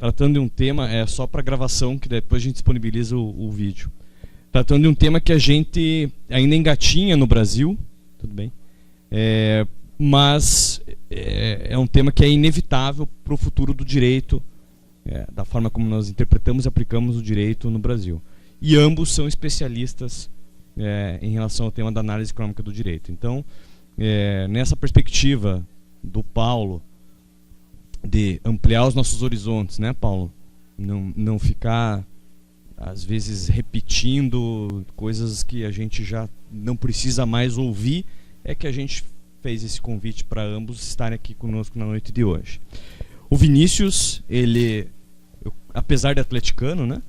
tratando de um tema, só para gravação, que depois a gente disponibiliza o vídeo. Tratando de um tema que a gente ainda engatinha no Brasil, tudo bem, mas é um tema que é inevitável para o futuro do direito, da forma como nós interpretamos e aplicamos o direito no Brasil. E ambos são especialistas em relação ao tema da análise econômica do direito. Então, nessa perspectiva do Paulo, de ampliar os nossos horizontes, né, Paulo? Não ficar, às vezes, repetindo coisas que a gente já não precisa mais ouvir, é que a gente fez esse convite para ambos estarem aqui conosco na noite de hoje. O Vinícius, apesar de atleticano, né?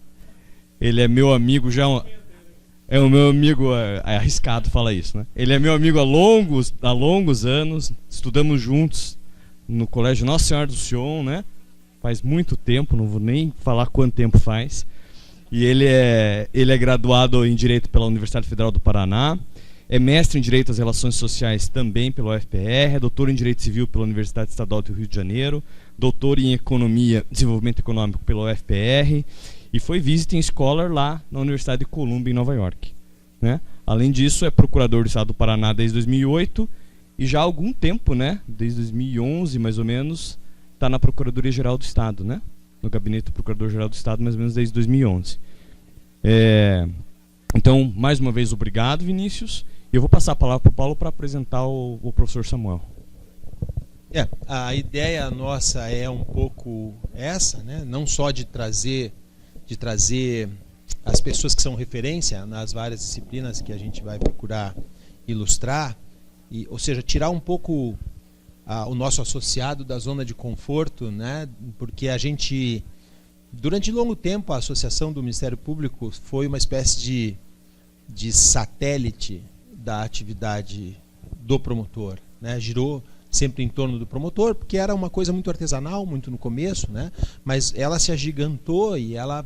Ele é meu amigo já... É o meu amigo, é arriscado falar isso, né? Ele é meu amigo há longos anos, estudamos juntos no Colégio Nossa Senhora do Sion, né? Faz muito tempo, não vou nem falar quanto tempo faz. E ele é graduado em Direito pela Universidade Federal do Paraná, é mestre em Direito às Relações Sociais também pela UFPR, é doutor em Direito Civil pela Universidade Estadual do Rio de Janeiro, doutor em Economia e Desenvolvimento Econômico pela UFPR, e foi visiting scholar lá na Universidade de Columbia, em Nova York, né? Além disso, é procurador do Estado do Paraná desde 2008, e já há algum tempo, né, desde 2011 mais ou menos, está na Procuradoria-Geral do Estado, né? No gabinete do Procurador-Geral do Estado, mais ou menos desde 2011. Então, mais uma vez, obrigado, Vinícius. Eu vou passar a palavra para o Paulo para apresentar o professor Samuel. A ideia nossa é um pouco essa, né? Não só de trazer as pessoas que são referência nas várias disciplinas que a gente vai procurar ilustrar, ou seja, tirar um pouco o nosso associado da zona de conforto, né? Porque a gente, durante longo tempo, a Associação do Ministério Público foi uma espécie de satélite da atividade do promotor, né? Girou sempre em torno do promotor, porque era uma coisa muito artesanal, muito no começo, né? Mas ela se agigantou e ela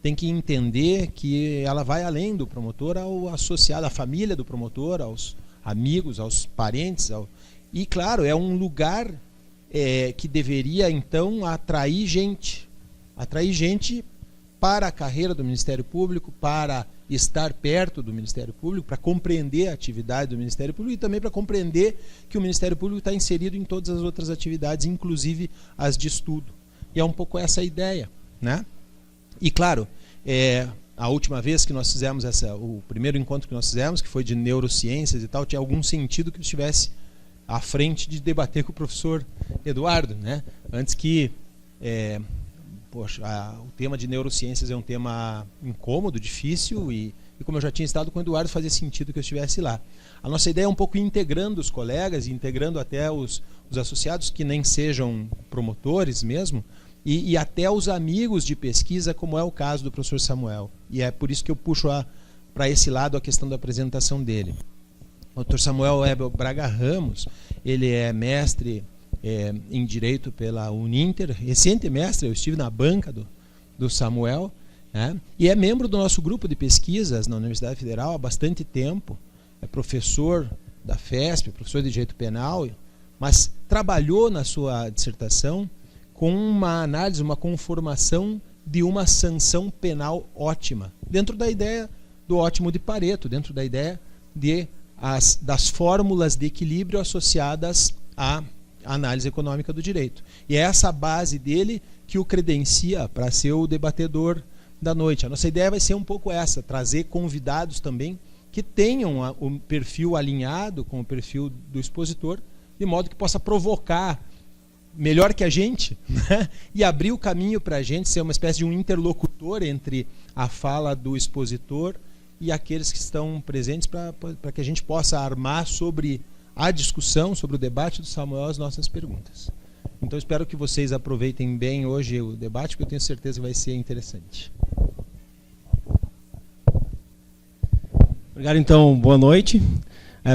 tem que entender que ela vai além do promotor, ao associado, à família do promotor, aos amigos, aos parentes. E, claro, é um lugar que deveria, então, atrair gente para a carreira do Ministério Público, para estar perto do Ministério Público, para compreender a atividade do Ministério Público e também para compreender que o Ministério Público está inserido em todas as outras atividades, inclusive as de estudo. E é um pouco essa a ideia, né? E, claro, a última vez que nós fizemos o primeiro encontro que nós fizemos, que foi de neurociências e tal, tinha algum sentido que eu estivesse à frente de debater com o professor Eduardo, né? Antes que... o tema de neurociências é um tema incômodo, difícil, e como eu já tinha estado com o Eduardo, fazia sentido que eu estivesse lá. A nossa ideia é um pouco ir integrando os colegas, integrando até os associados que nem sejam promotores mesmo, e até os amigos de pesquisa, como é o caso do professor Samuel. E é por isso que eu puxo para esse lado a questão da apresentação dele. O Dr. Samuel Ebel Braga Ramos, ele é mestre em Direito pela Uninter, recente mestre, eu estive na banca do Samuel, né? E é membro do nosso grupo de pesquisas na Universidade Federal há bastante tempo, é professor da FESP, professor de Direito Penal, mas trabalhou na sua dissertação com uma análise, uma conformação de uma sanção penal ótima, dentro da ideia do ótimo de Pareto, dentro da ideia das fórmulas de equilíbrio associadas à análise econômica do direito. E é essa base dele que o credencia para ser o debatedor da noite. A nossa ideia vai ser um pouco essa, trazer convidados também que tenham o perfil alinhado com o perfil do expositor, de modo que possa provocar melhor que a gente, né? E abrir o caminho para a gente ser uma espécie de um interlocutor entre a fala do expositor e aqueles que estão presentes para que a gente possa armar sobre a discussão, sobre o debate do Samuel, as nossas perguntas. Então espero que vocês aproveitem bem hoje o debate, porque eu tenho certeza que vai ser interessante. Obrigado, então, boa noite.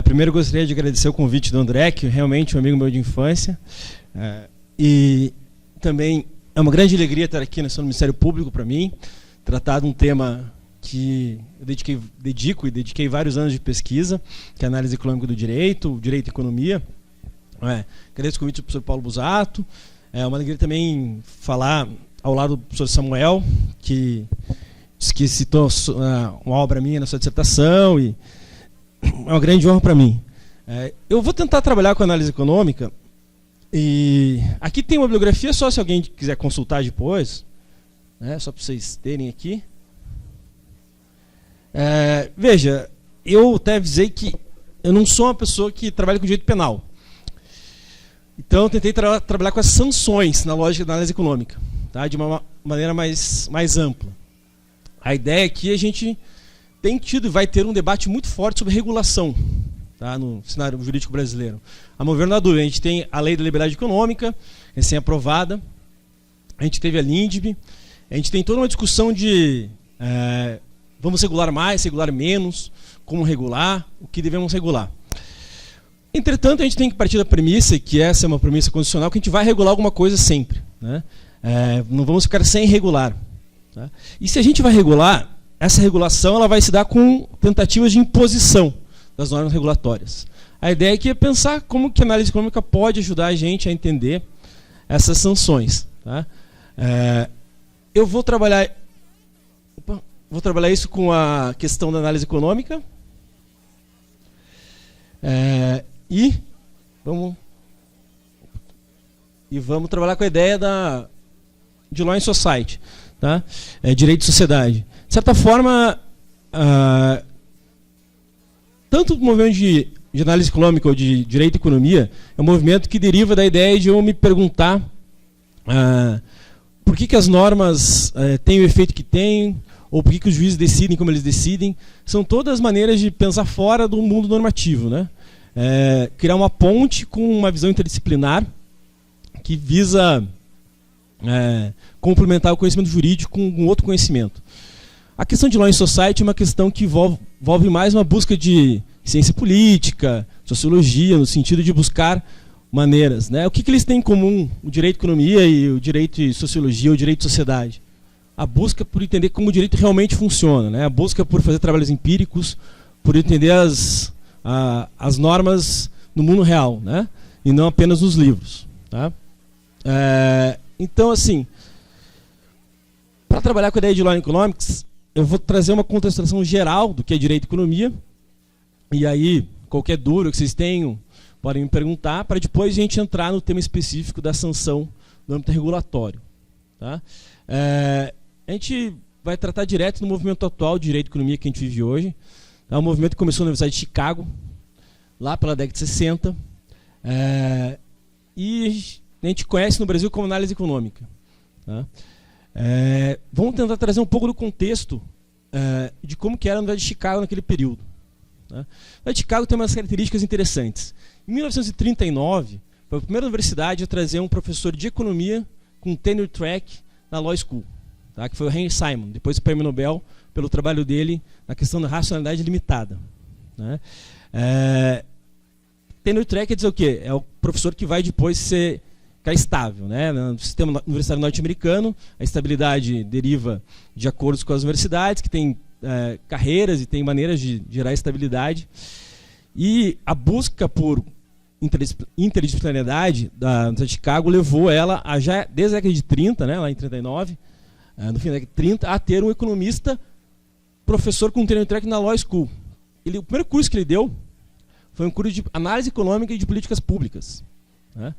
Primeiro eu gostaria de agradecer o convite do André, que realmente é um amigo meu de infância. E também é uma grande alegria estar aqui na Associação do Ministério Público para mim, tratar de um tema que eu dediquei vários anos de pesquisa, que é a análise econômica do direito, direito e economia. Agradeço o convite do professor Paulo Busato. É uma alegria também falar ao lado do professor Samuel, que citou uma obra minha na sua dissertação, e é uma grande honra para mim. Eu vou tentar trabalhar com análise econômica, e aqui tem uma bibliografia, só se alguém quiser consultar depois, né, só para vocês terem aqui. Veja, eu até avisei que eu não sou uma pessoa que trabalha com direito penal. Então eu tentei trabalhar com as sanções na lógica da análise econômica, tá, de uma maneira mais ampla. A ideia é que a gente tem tido e vai ter um debate muito forte sobre regulação, tá, no cenário jurídico brasileiro. A meu ver, não há dúvida, a gente tem a Lei da Liberdade Econômica, recém-aprovada, a gente teve a LINDB, a gente tem toda uma discussão de vamos regular mais, regular menos, como regular, o que devemos regular. Entretanto, a gente tem que partir da premissa, que essa é uma premissa constitucional, que a gente vai regular alguma coisa sempre, né? Não vamos ficar sem regular. Tá? E se a gente vai regular, essa regulação ela vai se dar com tentativas de imposição das normas regulatórias. A ideia aqui é pensar como que a análise econômica pode ajudar a gente a entender essas sanções. Tá? Eu vou trabalhar isso com a questão da análise econômica. E vamos trabalhar com a ideia de Law and Society, tá? Direito de sociedade. De certa forma, tanto o movimento de análise econômica ou de direito e economia é um movimento que deriva da ideia de eu me perguntar por que as normas têm o efeito que têm, ou por que os juízes decidem como eles decidem. São todas maneiras de pensar fora do mundo normativo, né? Criar uma ponte com uma visão interdisciplinar que visa complementar o conhecimento jurídico com um outro conhecimento. A questão de Law and Society é uma questão que envolve mais uma busca de ciência política, sociologia, no sentido de buscar maneiras, né? O que eles têm em comum, o direito de economia e o direito de sociologia, o direito de sociedade? A busca por entender como o direito realmente funciona, né? A busca por fazer trabalhos empíricos, por entender as normas no mundo real, né? E não apenas nos livros. Tá? Então, assim, para trabalhar com a ideia de Law and Economics, eu vou trazer uma contextualização geral do que é direito e economia, e aí, qualquer dúvida que vocês tenham, podem me perguntar, para depois a gente entrar no tema específico da sanção no âmbito regulatório. Tá? A gente vai tratar direto no movimento atual de direito e economia que a gente vive hoje. É um movimento que começou na Universidade de Chicago, lá pela década de 60, e a gente conhece no Brasil como análise econômica. Tá? Vamos tentar trazer um pouco do contexto de como que era a Universidade de Chicago naquele período. Tá? A Universidade de Chicago tem umas características interessantes. Em 1939, foi a primeira universidade a trazer um professor de economia com tenure track na Law School, tá? Que foi o Henry Simon, depois o prêmio Nobel pelo trabalho dele na questão da racionalidade limitada. Né? Tenure track quer dizer o quê? É o professor que vai depois ficar estável. Né? No sistema universitário norte-americano, a estabilidade deriva de acordos com as universidades, que têm carreiras e têm maneiras de gerar estabilidade. E a busca por interdisciplinariedade da Universidade de Chicago levou ela, já desde a década de 30, né, lá em 39, no fim da década de 30, a ter um economista professor com tenure track na Law School. O primeiro curso que ele deu foi um curso de análise econômica e de políticas públicas. Né?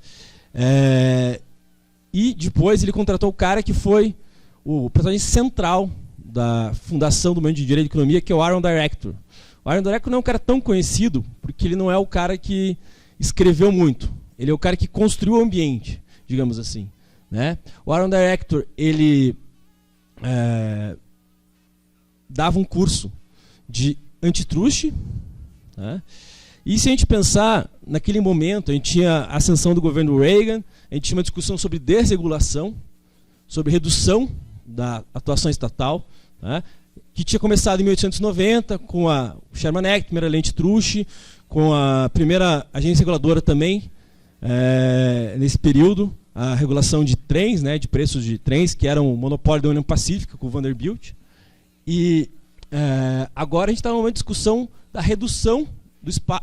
E depois ele contratou o cara que foi o personagem central da fundação do movimento de direito e economia, que é o Aaron Director. O Aaron Director não é um cara tão conhecido, porque ele não é o cara que escreveu muito. Ele é o cara que construiu o ambiente, digamos assim. Né? O Aaron Director, ele dava um curso de antitruste. Né? E se a gente pensar, naquele momento, a gente tinha a ascensão do governo Reagan, a gente tinha uma discussão sobre desregulação, sobre redução da atuação estatal, né? Que tinha começado em 1890 com o Sherman Act, primeira lei antitruste, com a primeira agência reguladora também, nesse período, a regulação de trens, né, de preços de trens, que era um monopólio da União Pacífica, com o Vanderbilt. E agora a gente está numa discussão da redução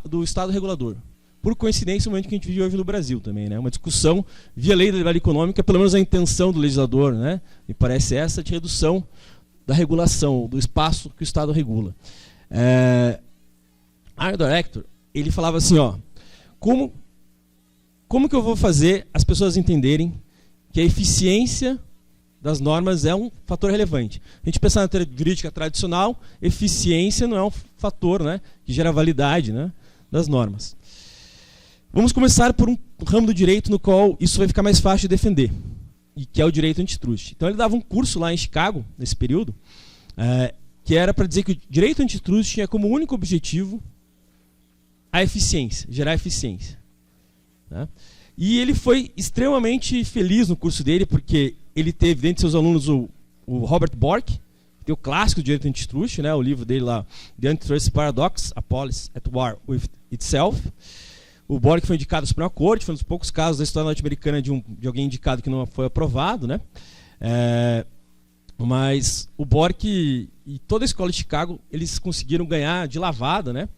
do Estado regulador. por coincidência, o momento que a gente vive hoje no Brasil também, né? Uma discussão via lei da liberdade econômica, pelo menos a intenção do legislador, né? Me parece essa, de redução da regulação, do espaço que o Estado regula. Arthur Hector, ele falava assim, ó, como que eu vou fazer as pessoas entenderem que a eficiência das normas é um fator relevante? A gente pensar na teoria jurídica tradicional, eficiência não é um fator, né, que gera validade, né, das normas. Vamos começar por um ramo do direito no qual isso vai ficar mais fácil de defender, e que é o direito antitruste. Então ele dava um curso lá em Chicago, nesse período, que era para dizer que o direito antitruste tinha como único objetivo a eficiência, gerar eficiência. Né? E ele foi extremamente feliz no curso dele, porque ele teve dentre seus alunos o Robert Bork, que tem o clássico do direito antitruste, né, o livro dele lá, The Antitrust Paradox, A Policy at War with Itself. O Bork foi indicado à Suprema Corte, foi um dos poucos casos da história norte-americana de alguém indicado que não foi aprovado, né? Mas o Bork e toda a escola de Chicago, eles conseguiram ganhar de lavada, né,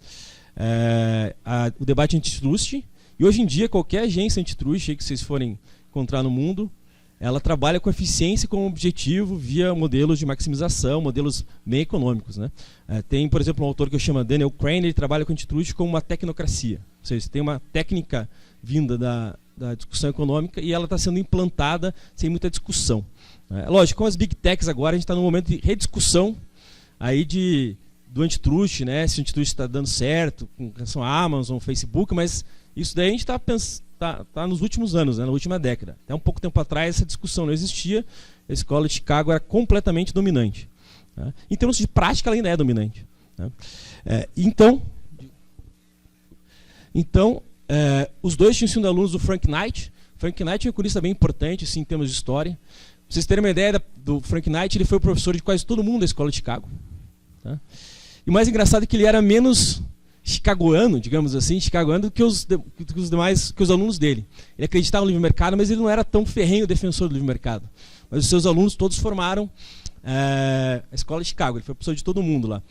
o debate antitruste. E hoje em dia, qualquer agência antitruste que vocês forem encontrar no mundo, ela trabalha com eficiência como objetivo via modelos de maximização, modelos bem econômicos, né? Tem, por exemplo, um autor que eu chamo Daniel Crane, ele trabalha com antitruste como uma tecnocracia. Ou seja, tem uma técnica vinda da discussão econômica e ela está sendo implantada sem muita discussão. Lógico, com as big techs agora, a gente está num momento de rediscussão aí do antitruste, né? Se o antitruste está dando certo com relação à Amazon, Facebook, mas isso daí a gente está nos últimos anos, né, na última década. Até um pouco tempo atrás essa discussão não existia, a escola de Chicago era completamente dominante. Né? Em termos de prática, ela ainda é dominante. Né? Então, os dois tinham sido alunos do Frank Knight. Frank Knight é um economista bem importante assim, em termos de história. Pra vocês terem uma ideia do Frank Knight, ele foi o professor de quase todo mundo da escola de Chicago. Tá? E o mais engraçado é que ele era menos chicagoano, digamos assim, chicagoano do que os alunos dele. Ele acreditava no livre mercado, mas ele não era tão ferrenho defensor do livre mercado. Mas os seus alunos todos formaram a escola de Chicago. Ele foi professor de todo mundo lá.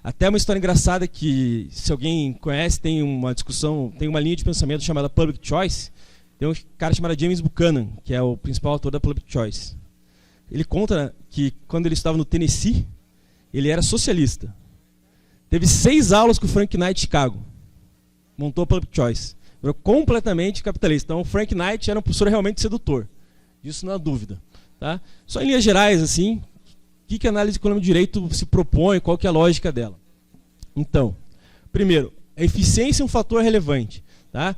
Até uma história engraçada que, se alguém conhece, tem uma discussão, tem uma linha de pensamento chamada Public Choice. Tem um cara chamado James Buchanan, que é o principal autor da Public Choice. Ele conta que quando ele estava no Tennessee, ele era socialista. Teve 6 aulas com o Frank Knight de Chicago. Montou a Public Choice. Virou completamente capitalista. Então o Frank Knight era um professor realmente sedutor. Disso não há dúvida. Tá? Só em linhas gerais, assim, o que a análise econômica do direito se propõe, qual que é a lógica dela. Então, primeiro, a eficiência é um fator relevante. Tá?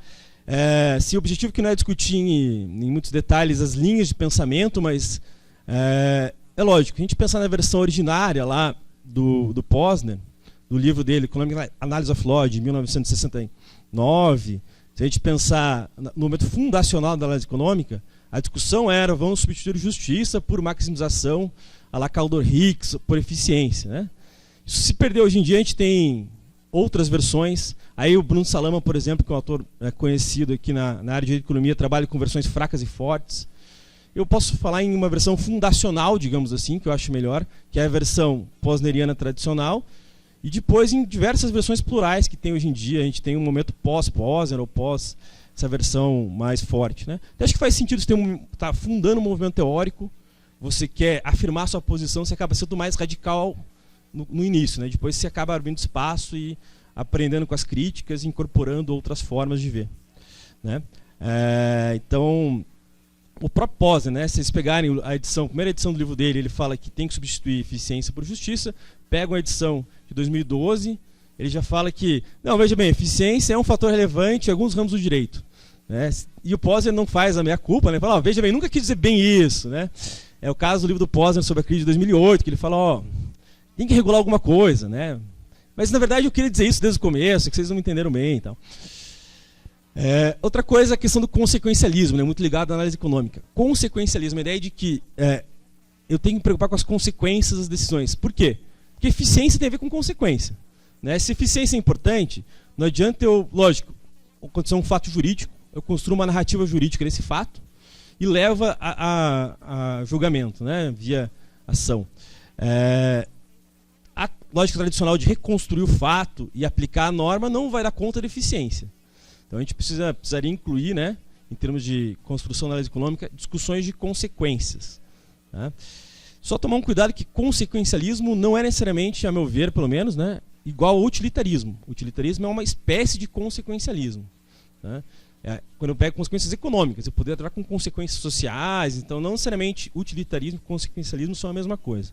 Se o objetivo que não é discutir em muitos detalhes as linhas de pensamento, mas é lógico, a gente pensar na versão originária lá do Posner, do livro dele, Economic Analysis of Law, de 1969, se a gente pensar no momento fundacional da análise econômica, a discussão era, vamos substituir justiça por maximização, à la Caldor Hicks, por eficiência. Né? Isso se perdeu hoje em dia, a gente tem outras versões. Aí o Bruno Salama, por exemplo, que é um autor conhecido aqui na área de economia, trabalha com versões fracas e fortes. Eu posso falar em uma versão fundacional, digamos assim, que eu acho melhor, que é a versão posneriana tradicional, e depois em diversas versões plurais que tem hoje em dia. A gente tem um momento pós-Posner ou pós essa versão mais forte. Né? Então, acho que faz sentido você estar fundando um movimento teórico, você quer afirmar sua posição, você acaba sendo mais radical no início. Né? Depois você acaba abrindo espaço e aprendendo com as críticas e incorporando outras formas de ver. Né? Então, o próprio Posner, né? Se vocês pegarem a primeira edição do livro dele, ele fala que tem que substituir eficiência por justiça. Pegam a edição de 2012, ele já fala que, não, veja bem, eficiência é um fator relevante em alguns ramos do direito. Né? E o Posner não faz a meia-culpa, né? Ele fala, veja bem, nunca quis dizer bem isso. Né? É o caso do livro do Posner sobre a crise de 2008, que ele fala, tem que regular alguma coisa. Né? Mas, na verdade, eu queria dizer isso desde o começo, que vocês não me entenderam bem. Então. Outra coisa é a questão do consequencialismo, né? Muito ligado à análise econômica. Consequencialismo, a ideia de que eu tenho que me preocupar com as consequências das decisões. Por quê? Porque eficiência tem a ver com consequência. Né? Se eficiência é importante, não adianta lógico, acontecer um fato jurídico, eu construo uma narrativa jurídica desse fato e leva a julgamento, né? Via ação. A lógica tradicional de reconstruir o fato e aplicar a norma não vai dar conta da eficiência. Então a gente precisaria incluir, né, em termos de construção da análise econômica, discussões de consequências. Tá? Só tomar um cuidado que consequencialismo não é necessariamente, a meu ver, pelo menos, né, igual ao utilitarismo. O utilitarismo é uma espécie de consequencialismo. Tá? Quando eu pego consequências econômicas, eu poderia tratar com consequências sociais, então não necessariamente utilitarismo e consequencialismo são a mesma coisa.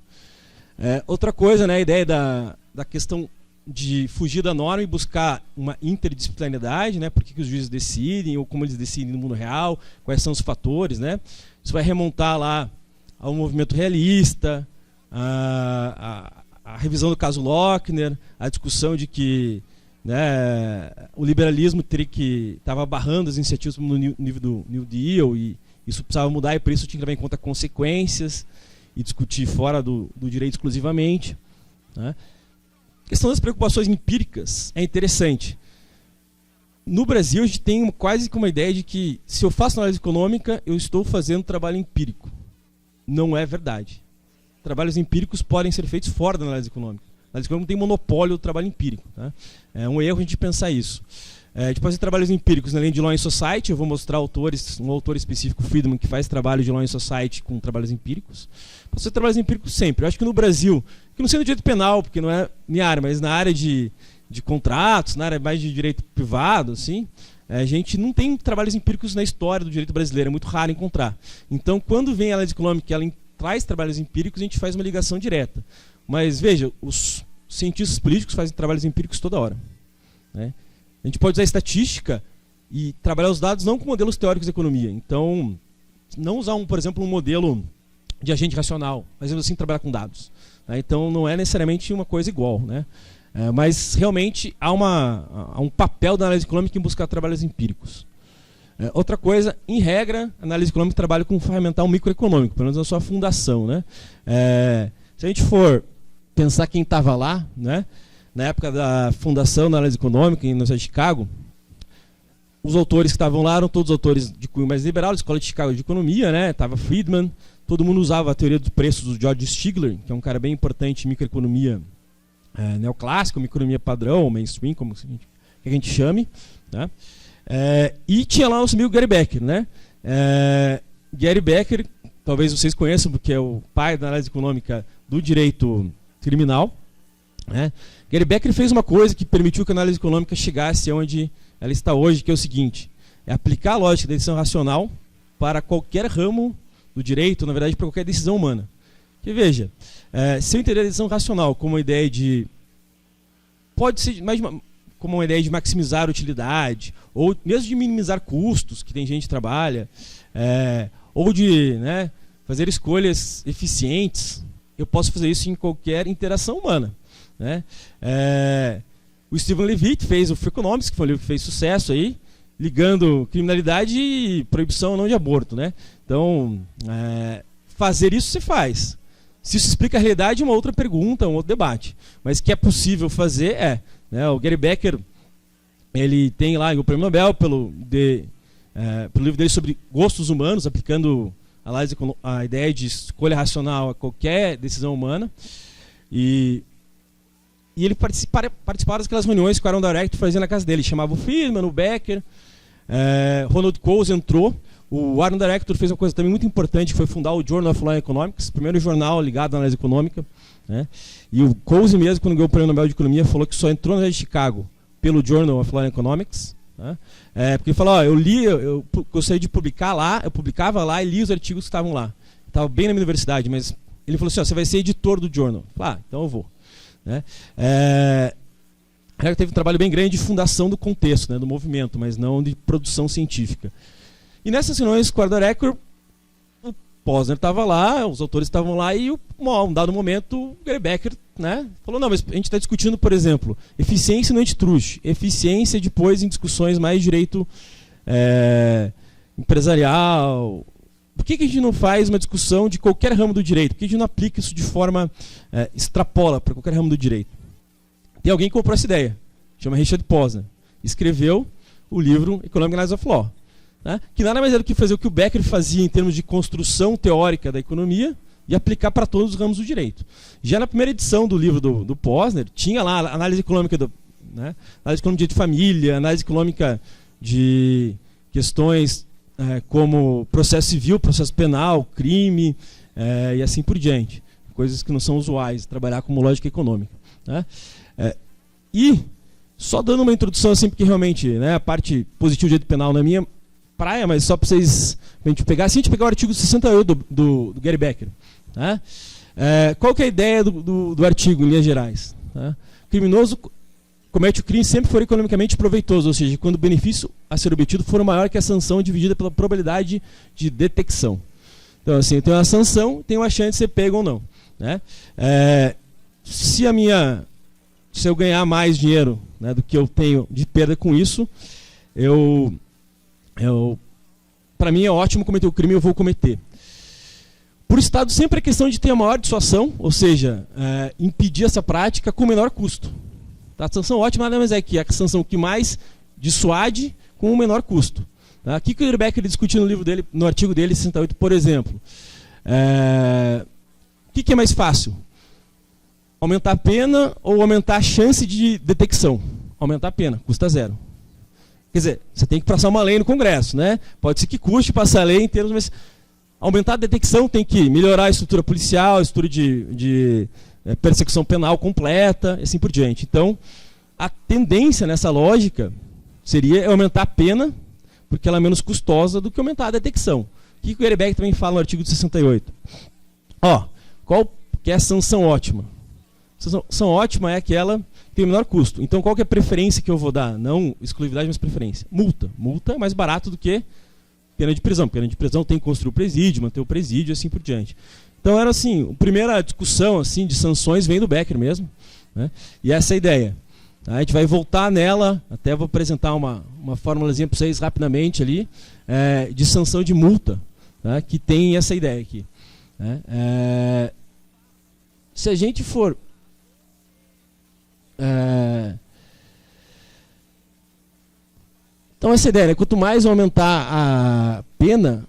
Outra coisa, né, a ideia da questão de fugir da norma e buscar uma interdisciplinaridade, né, por que os juízes decidem, ou como eles decidem no mundo real, quais são os fatores. Né? Isso vai remontar lá ao movimento realista, a revisão do caso Lochner, a discussão de que, né, o liberalismo estava barrando as iniciativas no nível do New Deal, e isso precisava mudar, e por isso tinha que levar em conta consequências e discutir fora do direito exclusivamente. Né? A questão das preocupações empíricas é interessante. No Brasil, a gente tem quase que uma ideia de que, se eu faço análise econômica, eu estou fazendo trabalho empírico. Não é verdade. Trabalhos empíricos podem ser feitos fora da análise econômica. A análise econômica tem monopólio do trabalho empírico. Tá? É um erro a gente pensar isso. De fazer trabalhos empíricos na linha de Law and Society, eu vou mostrar um autor específico, Friedman, que faz trabalho de Law and Society com trabalhos empíricos. Posso fazer trabalhos empíricos sempre. Eu acho que no Brasil, que não sei no direito penal, porque não é minha área, mas na área de contratos, na área mais de direito privado, assim, a gente não tem trabalhos empíricos na história do direito brasileiro, é muito raro encontrar. Então, quando vem a análise econômica, ela traz trabalhos empíricos, a gente faz uma ligação direta. Mas, veja, os cientistas políticos fazem trabalhos empíricos toda hora. Né? A gente pode usar estatística e trabalhar os dados não com modelos teóricos de economia. Então, não usar, por exemplo, um modelo de agente racional, mas assim trabalhar com dados. Né? Então, não é necessariamente uma coisa igual. Né? Mas, realmente, há um papel da análise econômica em buscar trabalhos empíricos. Outra coisa, em regra, a análise econômica trabalha com um ferramental microeconômico, pelo menos na sua fundação. Né? Se a gente for pensar quem estava lá, né? Na época da fundação da análise econômica, na Universidade de Chicago, os autores que estavam lá eram todos autores de cunho mais liberal, da Escola de Chicago de Economia, né? Estava Friedman, todo mundo usava a teoria dos preços do George Stigler, que é um cara bem importante em microeconomia neoclássica, microeconomia padrão, mainstream, como que a gente chame. Né? E tinha lá o nosso amigo Gary Becker. Né? Gary Becker, talvez vocês conheçam, porque é o pai da análise econômica do direito criminal. Né? Gary Becker fez uma coisa que permitiu que a análise econômica chegasse onde ela está hoje, que é o seguinte: é aplicar a lógica da decisão racional para qualquer ramo do direito, na verdade, para qualquer decisão humana. Que veja, se eu entender a decisão racional como uma ideia de... pode ser mais como uma ideia de maximizar a utilidade, ou mesmo de minimizar custos, que tem gente que trabalha, ou de, né, fazer escolhas eficientes, eu posso fazer isso em qualquer interação humana. Né? O Stephen Levitt fez o Freakonomics, que foi um livro que fez sucesso aí, ligando criminalidade e proibição ou não de aborto. Né? Então, fazer isso se faz. Se isso explica a realidade, é uma outra pergunta, um outro debate. Mas que é possível fazer, né? O Gary Becker, ele tem lá o Prêmio Nobel pelo livro dele sobre gostos humanos, aplicando a ideia de escolha racional a qualquer decisão humana. E ele participava daquelas reuniões que o Aaron Director fazia na casa dele. Chamava o Friedman, o Becker, Ronald Coase entrou. O Aaron Director fez uma coisa também muito importante, que foi fundar o Journal of Law and Economics, o primeiro jornal ligado à análise econômica. Né? E o Coase mesmo, quando ganhou o Prêmio Nobel de Economia, falou que só entrou na Universidade de Chicago pelo Journal of Law and Economics. Né? Porque ele falou, eu gostaria de publicar lá, eu publicava lá e li os artigos que estavam lá. Estava bem na minha universidade, mas ele falou assim, você vai ser editor do Journal. Eu falei, então eu vou. Né? Teve um trabalho bem grande de fundação do contexto, né, do movimento, mas não de produção científica. E nessas reuniões com o Aaron Director, o Posner estava lá, os autores estavam lá, e um dado momento o Gary Becker, né, falou, não, mas a gente está discutindo, por exemplo, eficiência no antitrust, eficiência depois em discussões mais de direito empresarial. Por que a gente não faz uma discussão de qualquer ramo do direito? Por que a gente não aplica isso de forma extrapola para qualquer ramo do direito? Tem alguém que comprou essa ideia, chama Richard Posner, escreveu o livro Economic Analysis of Law. Né? Que nada mais era do que fazer o que o Becker fazia em termos de construção teórica da economia e aplicar para todos os ramos do direito. Já na primeira edição do livro do Posner, tinha lá a análise econômica, análise econômica de família, análise econômica de questões como processo civil, processo penal, crime e assim por diante. Coisas que não são usuais, trabalhar como lógica econômica. Né? E, só dando uma introdução, assim, porque realmente, né, a parte positiva do direito penal na minha praia, mas só para vocês a gente pegar, assim, a gente pegar o artigo 68 do Gary Becker. Tá? Qual que é a ideia do artigo, em linhas gerais? Tá? O criminoso comete o crime sempre for economicamente proveitoso, ou seja, quando o benefício a ser obtido for maior que a sanção dividida pela probabilidade de detecção. Então, assim, eu tenho uma sanção, tenho uma chance de ser pego ou não. Né? Se eu ganhar mais dinheiro, né, do que eu tenho de perda com isso, para mim é ótimo cometer o crime, eu vou cometer. Por Estado, sempre é questão de ter a maior dissuasão, ou seja, impedir essa prática com o menor custo. Tá? A sanção ótima nada mais é que a sanção que mais dissuade com o menor custo. Tá? Aqui que o Becker discute no livro dele, no artigo dele, 68, por exemplo. O que é mais fácil? Aumentar a pena ou aumentar a chance de detecção? Aumentar a pena, custa zero. Quer dizer, você tem que passar uma lei no Congresso, né? Pode ser que custe passar a lei em termos, mas aumentar a detecção tem que melhorar a estrutura policial, a estrutura de persecução penal completa, e assim por diante. Então, a tendência nessa lógica seria aumentar a pena, porque ela é menos custosa do que aumentar a detecção. O que o Gary Becker também fala no artigo 68? Qual que é a sanção ótima? A sanção ótima é aquela que tem o menor custo. Então, qual que é a preferência que eu vou dar? Não exclusividade, mas preferência. Multa. Multa é mais barato do que pena de prisão. Pena de prisão tem que construir o presídio, manter o presídio e assim por diante. Então, era assim, a primeira discussão assim, de sanções vem do Becker mesmo. Né? E essa é a ideia. Tá? A gente vai voltar nela, até vou apresentar uma formulazinha para vocês rapidamente ali, de sanção de multa, tá? Que tem essa ideia aqui. Né? Se a gente for então essa ideia, né? Quanto mais eu aumentar a pena,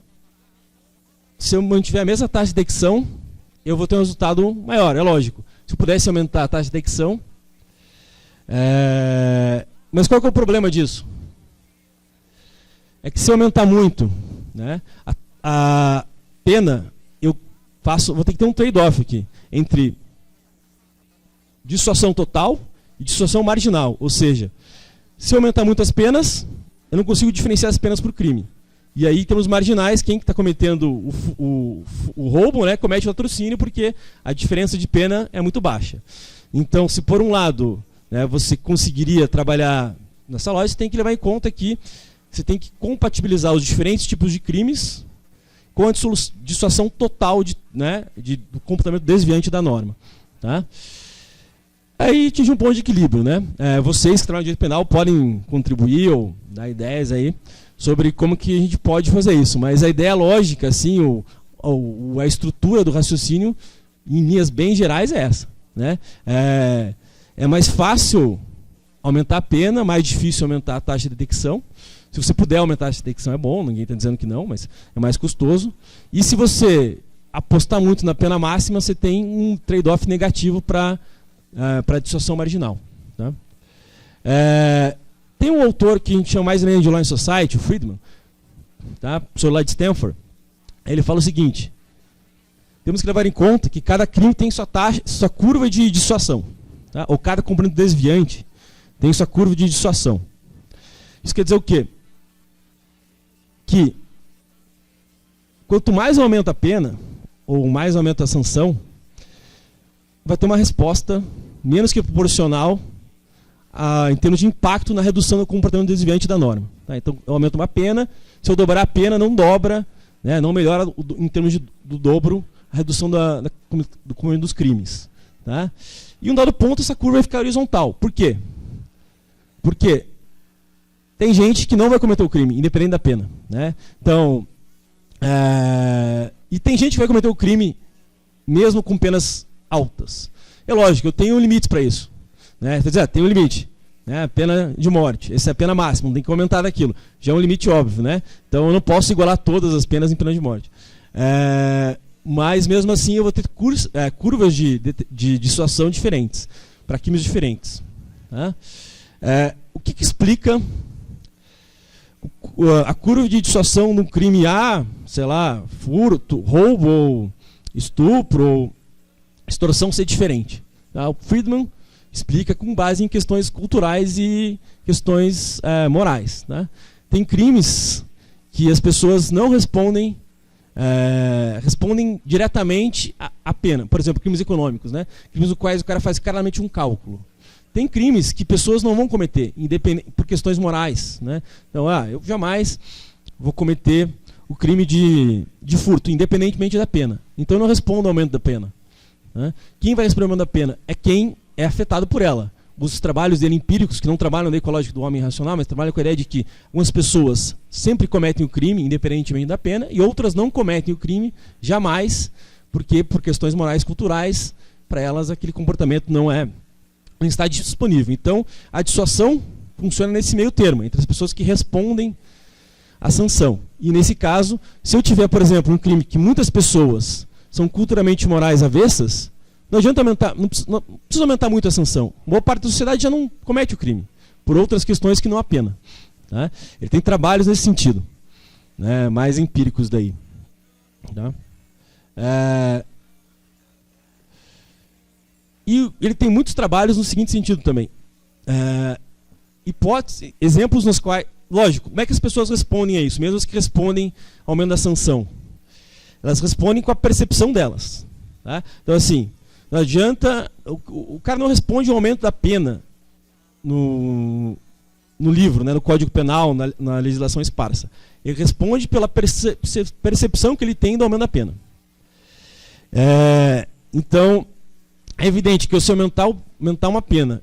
se eu mantiver a mesma taxa de detecção, eu vou ter um resultado maior, é lógico. Se eu pudesse aumentar a taxa de detecção, mas qual que é o problema disso? É que se eu aumentar muito, né, a pena, vou ter que ter um trade-off aqui entre dissuasão total e dissuasão marginal. Ou seja, se eu aumentar muito as penas, eu não consigo diferenciar as penas por crime. E aí temos marginais, quem está cometendo o roubo, né, comete o latrocínio, porque a diferença de pena é muito baixa. Então, se por um lado, né, você conseguiria trabalhar nessa lógica, você tem que levar em conta que você tem que compatibilizar os diferentes tipos de crimes com a dissuasão total do comportamento desviante da norma. Tá? Aí atinge um ponto de equilíbrio. Né? Vocês que trabalham no direito penal podem contribuir ou dar ideias aí sobre como que a gente pode fazer isso. Mas a ideia lógica, assim, a estrutura do raciocínio, em linhas bem gerais, é essa. Né? É mais fácil aumentar a pena, mais difícil aumentar a taxa de detecção. Se você puder aumentar a taxa de detecção é bom, ninguém está dizendo que não, mas é mais custoso. E se você apostar muito na pena máxima, você tem um trade-off negativo para a dissuasão marginal. Tá? Tem um autor que a gente chama mais ou menos de Law and Society, o Friedman, tá? Professor lá de Stanford. Ele fala o seguinte: temos que levar em conta que cada crime tem sua curva de dissuasão. Tá? Ou cada componente desviante tem sua curva de dissuasão. Isso quer dizer o quê? Que quanto mais aumenta a pena, ou mais aumenta a sanção, vai ter uma resposta menos que proporcional em termos de impacto na redução do comportamento desviante da norma. Tá? Então, eu aumento uma pena, se eu dobrar a pena, não dobra, né, não melhora em termos do dobro a redução do comportamento dos crimes. Tá? E um dado ponto, essa curva vai ficar horizontal. Por quê? Porque tem gente que não vai cometer o crime, independente da pena. Né? Então, e tem gente que vai cometer o crime mesmo com penas altas. É lógico, eu tenho limites para isso. Né? Quer dizer, tem um limite. Né? Pena de morte. Essa é a pena máxima, não tem que aumentar daquilo. Já é um limite óbvio. Né? Então eu não posso igualar todas as penas em pena de morte. Mas mesmo assim eu vou ter curvas de dissuasão diferentes, para crimes diferentes. Tá? O que explica a curva de dissuasão no crime A, sei lá, furto, roubo, ou estupro, ou extorsão ser diferente. Tá? O Friedman explica com base em questões culturais e questões morais. Tá? Tem crimes que as pessoas não respondem diretamente à pena. Por exemplo, crimes econômicos, né? Crimes nos quais o cara faz claramente um cálculo. Tem crimes que pessoas não vão cometer, por questões morais. Né? Então, eu jamais vou cometer o crime de furto, independentemente da pena. Então eu não respondo ao aumento da pena. Né? Quem vai responder ao aumento da pena é quem é afetado por ela. Os trabalhos dele empíricos, que não trabalham na ecológica do homem racional, mas trabalham com a ideia de que algumas pessoas sempre cometem o crime, independentemente da pena, e outras não cometem o crime jamais, porque por questões morais e culturais, para elas aquele comportamento não está disponível. Então, a dissuasão funciona nesse meio termo, entre as pessoas que respondem à sanção. E nesse caso, se eu tiver, por exemplo, um crime que muitas pessoas são culturalmente morais avessas, não adianta aumentar, não precisa aumentar muito a sanção. Boa parte da sociedade já não comete o crime, por outras questões que não há pena. Tá? Ele tem trabalhos nesse sentido, né, mais empíricos daí. Tá? E ele tem muitos trabalhos no seguinte sentido também. Exemplos nos quais... Lógico, como é que as pessoas respondem a isso? Mesmo as que respondem ao aumento da sanção. Elas respondem com a percepção delas. Tá? Então, assim, não adianta... O cara não responde ao aumento da pena no livro, né, no Código Penal, na legislação esparsa. Ele responde pela percepção que ele tem do aumento da pena. Então... É evidente que se aumentar uma pena,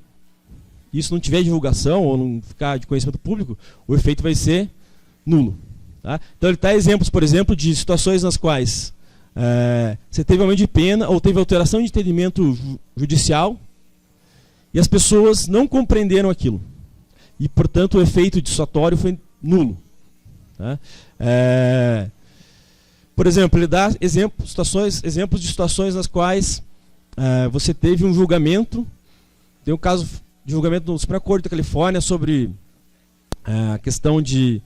e isso não tiver divulgação ou não ficar de conhecimento público, o efeito vai ser nulo. Tá? Então ele dá exemplos, por exemplo, de situações nas quais você teve aumento de pena ou teve alteração de entendimento judicial e as pessoas não compreenderam aquilo. E, portanto, o efeito dissuasório foi nulo. Tá? Por exemplo, ele dá exemplos de situações nas quais você teve um julgamento, tem um caso de julgamento no Supremo Corte da Califórnia sobre a questão de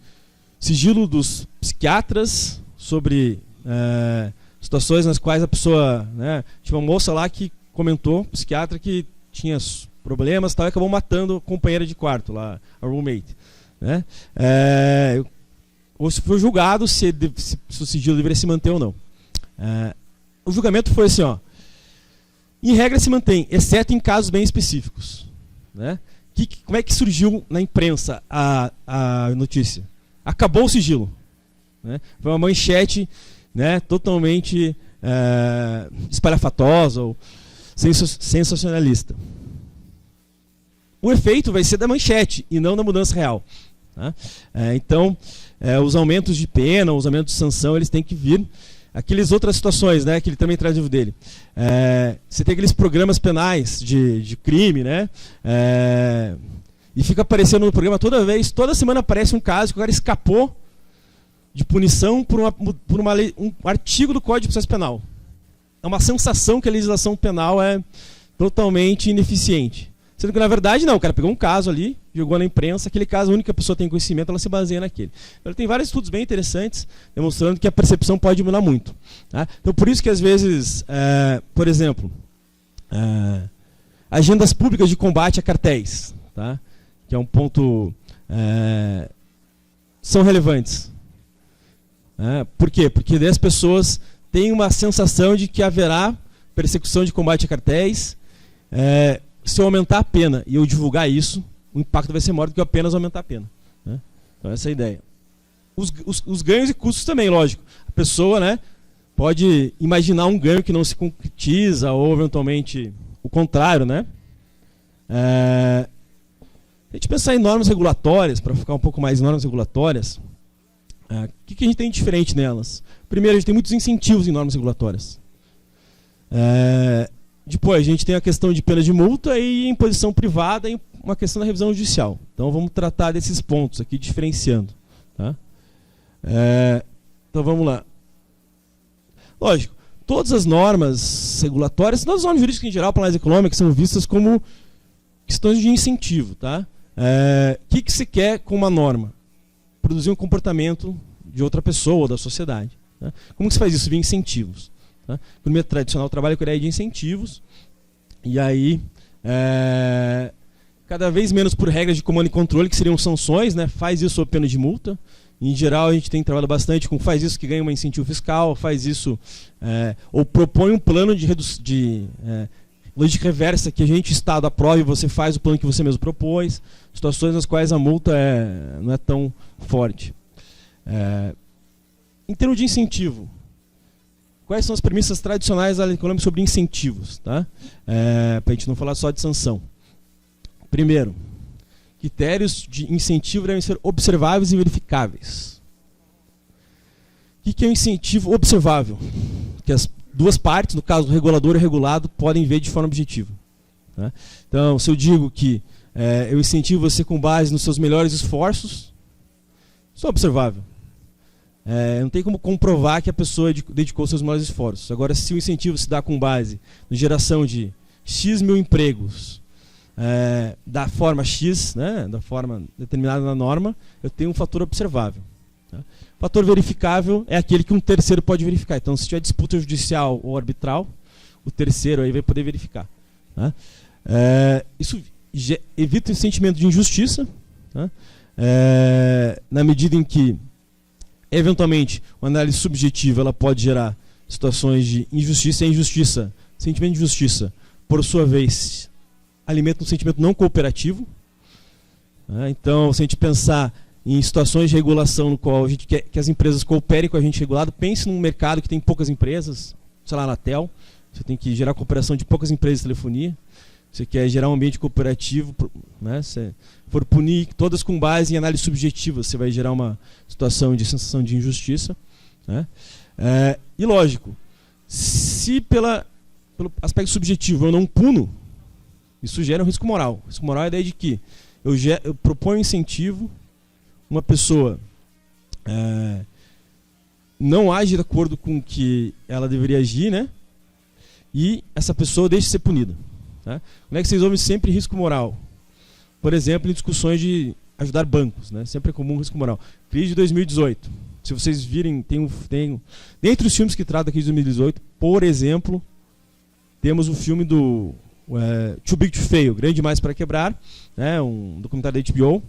sigilo dos psiquiatras, sobre situações nas quais a pessoa... Né, tinha uma moça lá que comentou, psiquiatra, que tinha problemas e acabou matando a companheira de quarto, lá, a roommate. Né? Foi julgado se o sigilo deveria se manter ou não. O julgamento foi assim, em regra se mantém, exceto em casos bem específicos. Né? Como é que surgiu na imprensa a notícia? Acabou o sigilo. Né? Foi uma manchete, né, totalmente espalhafatosa ou sensacionalista. O efeito vai ser da manchete e não da mudança real. Tá? Então, os aumentos de pena, os aumentos de sanção, eles têm que vir. Aquelas outras situações, né, que ele também traz no livro dele. Você tem aqueles programas penais de crime, né? E fica aparecendo no programa toda semana aparece um caso que o cara escapou de punição por um artigo do Código de Processo Penal. É uma sensação que a legislação penal é totalmente ineficiente. Sendo que, na verdade, não. O cara pegou um caso ali, jogou na imprensa, aquele caso, a única pessoa que tem conhecimento, ela se baseia naquele. Então, tem vários estudos bem interessantes, demonstrando que a percepção pode mudar muito. Tá? Então, por isso que, às vezes, por exemplo, agendas públicas de combate a cartéis, tá? Que é um ponto... são relevantes. Por quê? Porque daí as pessoas têm uma sensação de que haverá persecução de combate a cartéis. Se eu aumentar a pena e eu divulgar isso, o impacto vai ser maior do que apenas aumentar a pena. Né? Então essa é a ideia. Os ganhos e custos também, lógico. A pessoa, né, pode imaginar um ganho que não se concretiza ou eventualmente o contrário. Né? A gente pensar em normas regulatórias, para focar um pouco mais em normas regulatórias, o que a gente tem de diferente nelas? Primeiro, a gente tem muitos incentivos em normas regulatórias. Depois, a gente tem a questão de pena de multa e imposição privada e uma questão da revisão judicial. Então, vamos tratar desses pontos aqui, diferenciando. Tá? Então, vamos lá. Lógico, todas as normas regulatórias, todas as normas jurídicas em geral, penais econômicas, são vistas como questões de incentivo. Tá? Que se quer com uma norma? produzir um comportamento de outra pessoa ou da sociedade. Tá? Como que se faz isso? Via incentivos. Tá? A economia tradicional trabalha com a ideia de incentivos, e aí cada vez menos por regras de comando e controle, que seriam sanções, né? Faz isso sob pena de multa. Em geral, a gente tem trabalhado bastante com faz isso que ganha um incentivo fiscal, faz isso, ou propõe um plano de lógica reversa, que a gente, Estado, aprove e você faz o plano que você mesmo propôs, situações nas quais a multa não é tão forte. Em termos de incentivo, quais são as premissas tradicionais da lei econômica sobre incentivos? Tá? Para a gente não falar só de sanção. Primeiro, critérios de incentivo devem ser observáveis e verificáveis. O que é um incentivo observável? Que as duas partes, no caso do regulador e regulado, podem ver de forma objetiva. Tá? Então, se eu digo que eu incentivo você com base nos seus melhores esforços, isso é observável. Não tem como comprovar que a pessoa dedicou seus melhores esforços. Agora, se o incentivo se dá com base na geração de X mil empregos, da forma X, né, da forma determinada na norma, eu tenho um fator observável. Tá? O fator verificável é aquele que um terceiro pode verificar. Então, se tiver disputa judicial ou arbitral, o terceiro aí vai poder verificar. Tá? Isso evita o sentimento de injustiça, tá? Na medida em que, eventualmente, uma análise subjetiva ela pode gerar situações de injustiça. E a injustiça, sentimento de injustiça, por sua vez, alimenta um sentimento não cooperativo. Então, se a gente pensar em situações de regulação no qual a gente quer que as empresas cooperem com a gente regulado, pense num mercado que tem poucas empresas, sei lá, na Anatel, você tem que gerar cooperação de poucas empresas de telefonia, você quer gerar um ambiente cooperativo, né? Se for punir todas com base em análise subjetiva, você vai gerar uma situação de sensação de injustiça. Né? E lógico, se pelo aspecto subjetivo eu não puno, isso gera um risco moral. O risco moral é a ideia de que eu proponho incentivo, uma pessoa não age de acordo com o que ela deveria agir, né? E essa pessoa deixa de ser punida. Tá? Como é que vocês ouvem sempre risco moral? Por exemplo, em discussões de ajudar bancos, né? Sempre é comum risco moral. Crise de 2018. Se vocês virem, dentre os filmes que tratam da crise de 2018, por exemplo, temos o filme do Too Big to Fail, Grande Demais para Quebrar, né? Um documentário da HBO.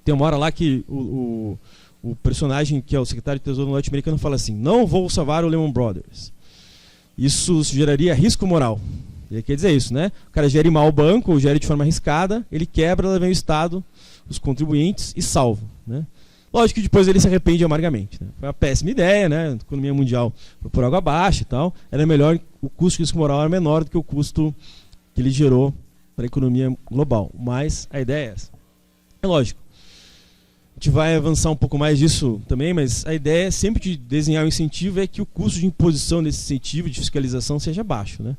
Tem uma hora lá que o personagem, que é o secretário de Tesouro norte-americano, fala assim: não vou salvar o Lehman Brothers. Isso geraria risco moral. Ele quer dizer isso, né? O cara gere mal o banco, ou gere de forma arriscada, ele quebra, ela vem o Estado, os contribuintes e salva. Né? Lógico que depois ele se arrepende amargamente. Né? Foi uma péssima ideia, né? A economia mundial foi por água abaixo e tal. Era melhor, o custo de risco moral era menor do que o custo que ele gerou para a economia global. Mas a ideia é essa. É lógico. A gente vai avançar um pouco mais disso também, mas a ideia sempre de desenhar o incentivo é que o custo de imposição desse incentivo, de fiscalização, seja baixo. Né?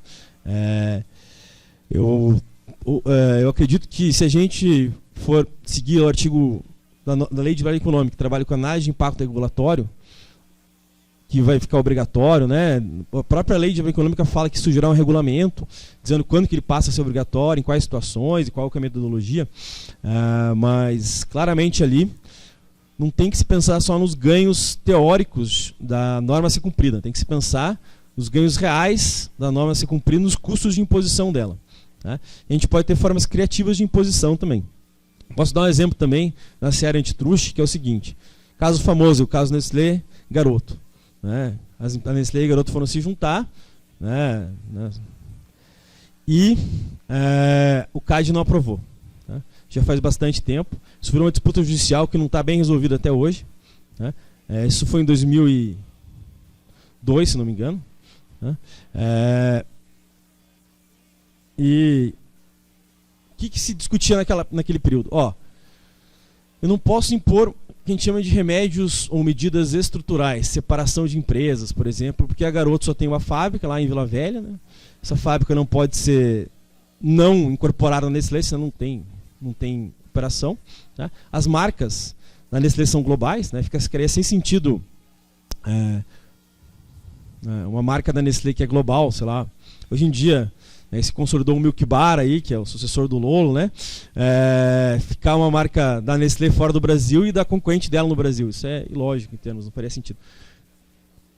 Eu acredito que se a gente for seguir o artigo da Lei de Valia Econômica, que trabalha com análise de impacto regulatório, que vai ficar obrigatório, né? A própria Lei de Valia Econômica fala que isso gerar um regulamento, dizendo quando que ele passa a ser obrigatório, em quais situações e qual é a metodologia, mas claramente ali não tem que se pensar só nos ganhos teóricos da norma a ser cumprida, tem que se pensar nos ganhos reais da norma a ser cumprida, nos custos de imposição dela. Tá? A gente pode ter formas criativas de imposição também. Posso dar um exemplo também na seara antitruste, que é o seguinte: caso famoso, o caso Nestlé Garoto. Né? A Nestlé e a Garoto foram se juntar, né? E o CAD não aprovou. Tá? Já faz bastante tempo. Isso virou uma disputa judicial que não está bem resolvida até hoje. Né? Isso foi em 2002, se não me engano. Né? E o que se discutia naquele período? Eu não posso impor o que a gente chama de remédios ou medidas estruturais, separação de empresas, por exemplo, porque a Garoto só tem uma fábrica lá em Vila Velha. Né? Essa fábrica não pode ser não incorporada na Nestlé, senão não tem operação. Tá? As marcas da Nestlé são globais, né? Ficaria sem sentido uma marca da Nestlé que é global, sei lá. Hoje em dia, né, se consolidou o Milk Bar aí, que é o sucessor do Lolo, né, ficar uma marca da Nestlé fora do Brasil e da concorrente dela no Brasil. Isso é ilógico em termos, não faria sentido.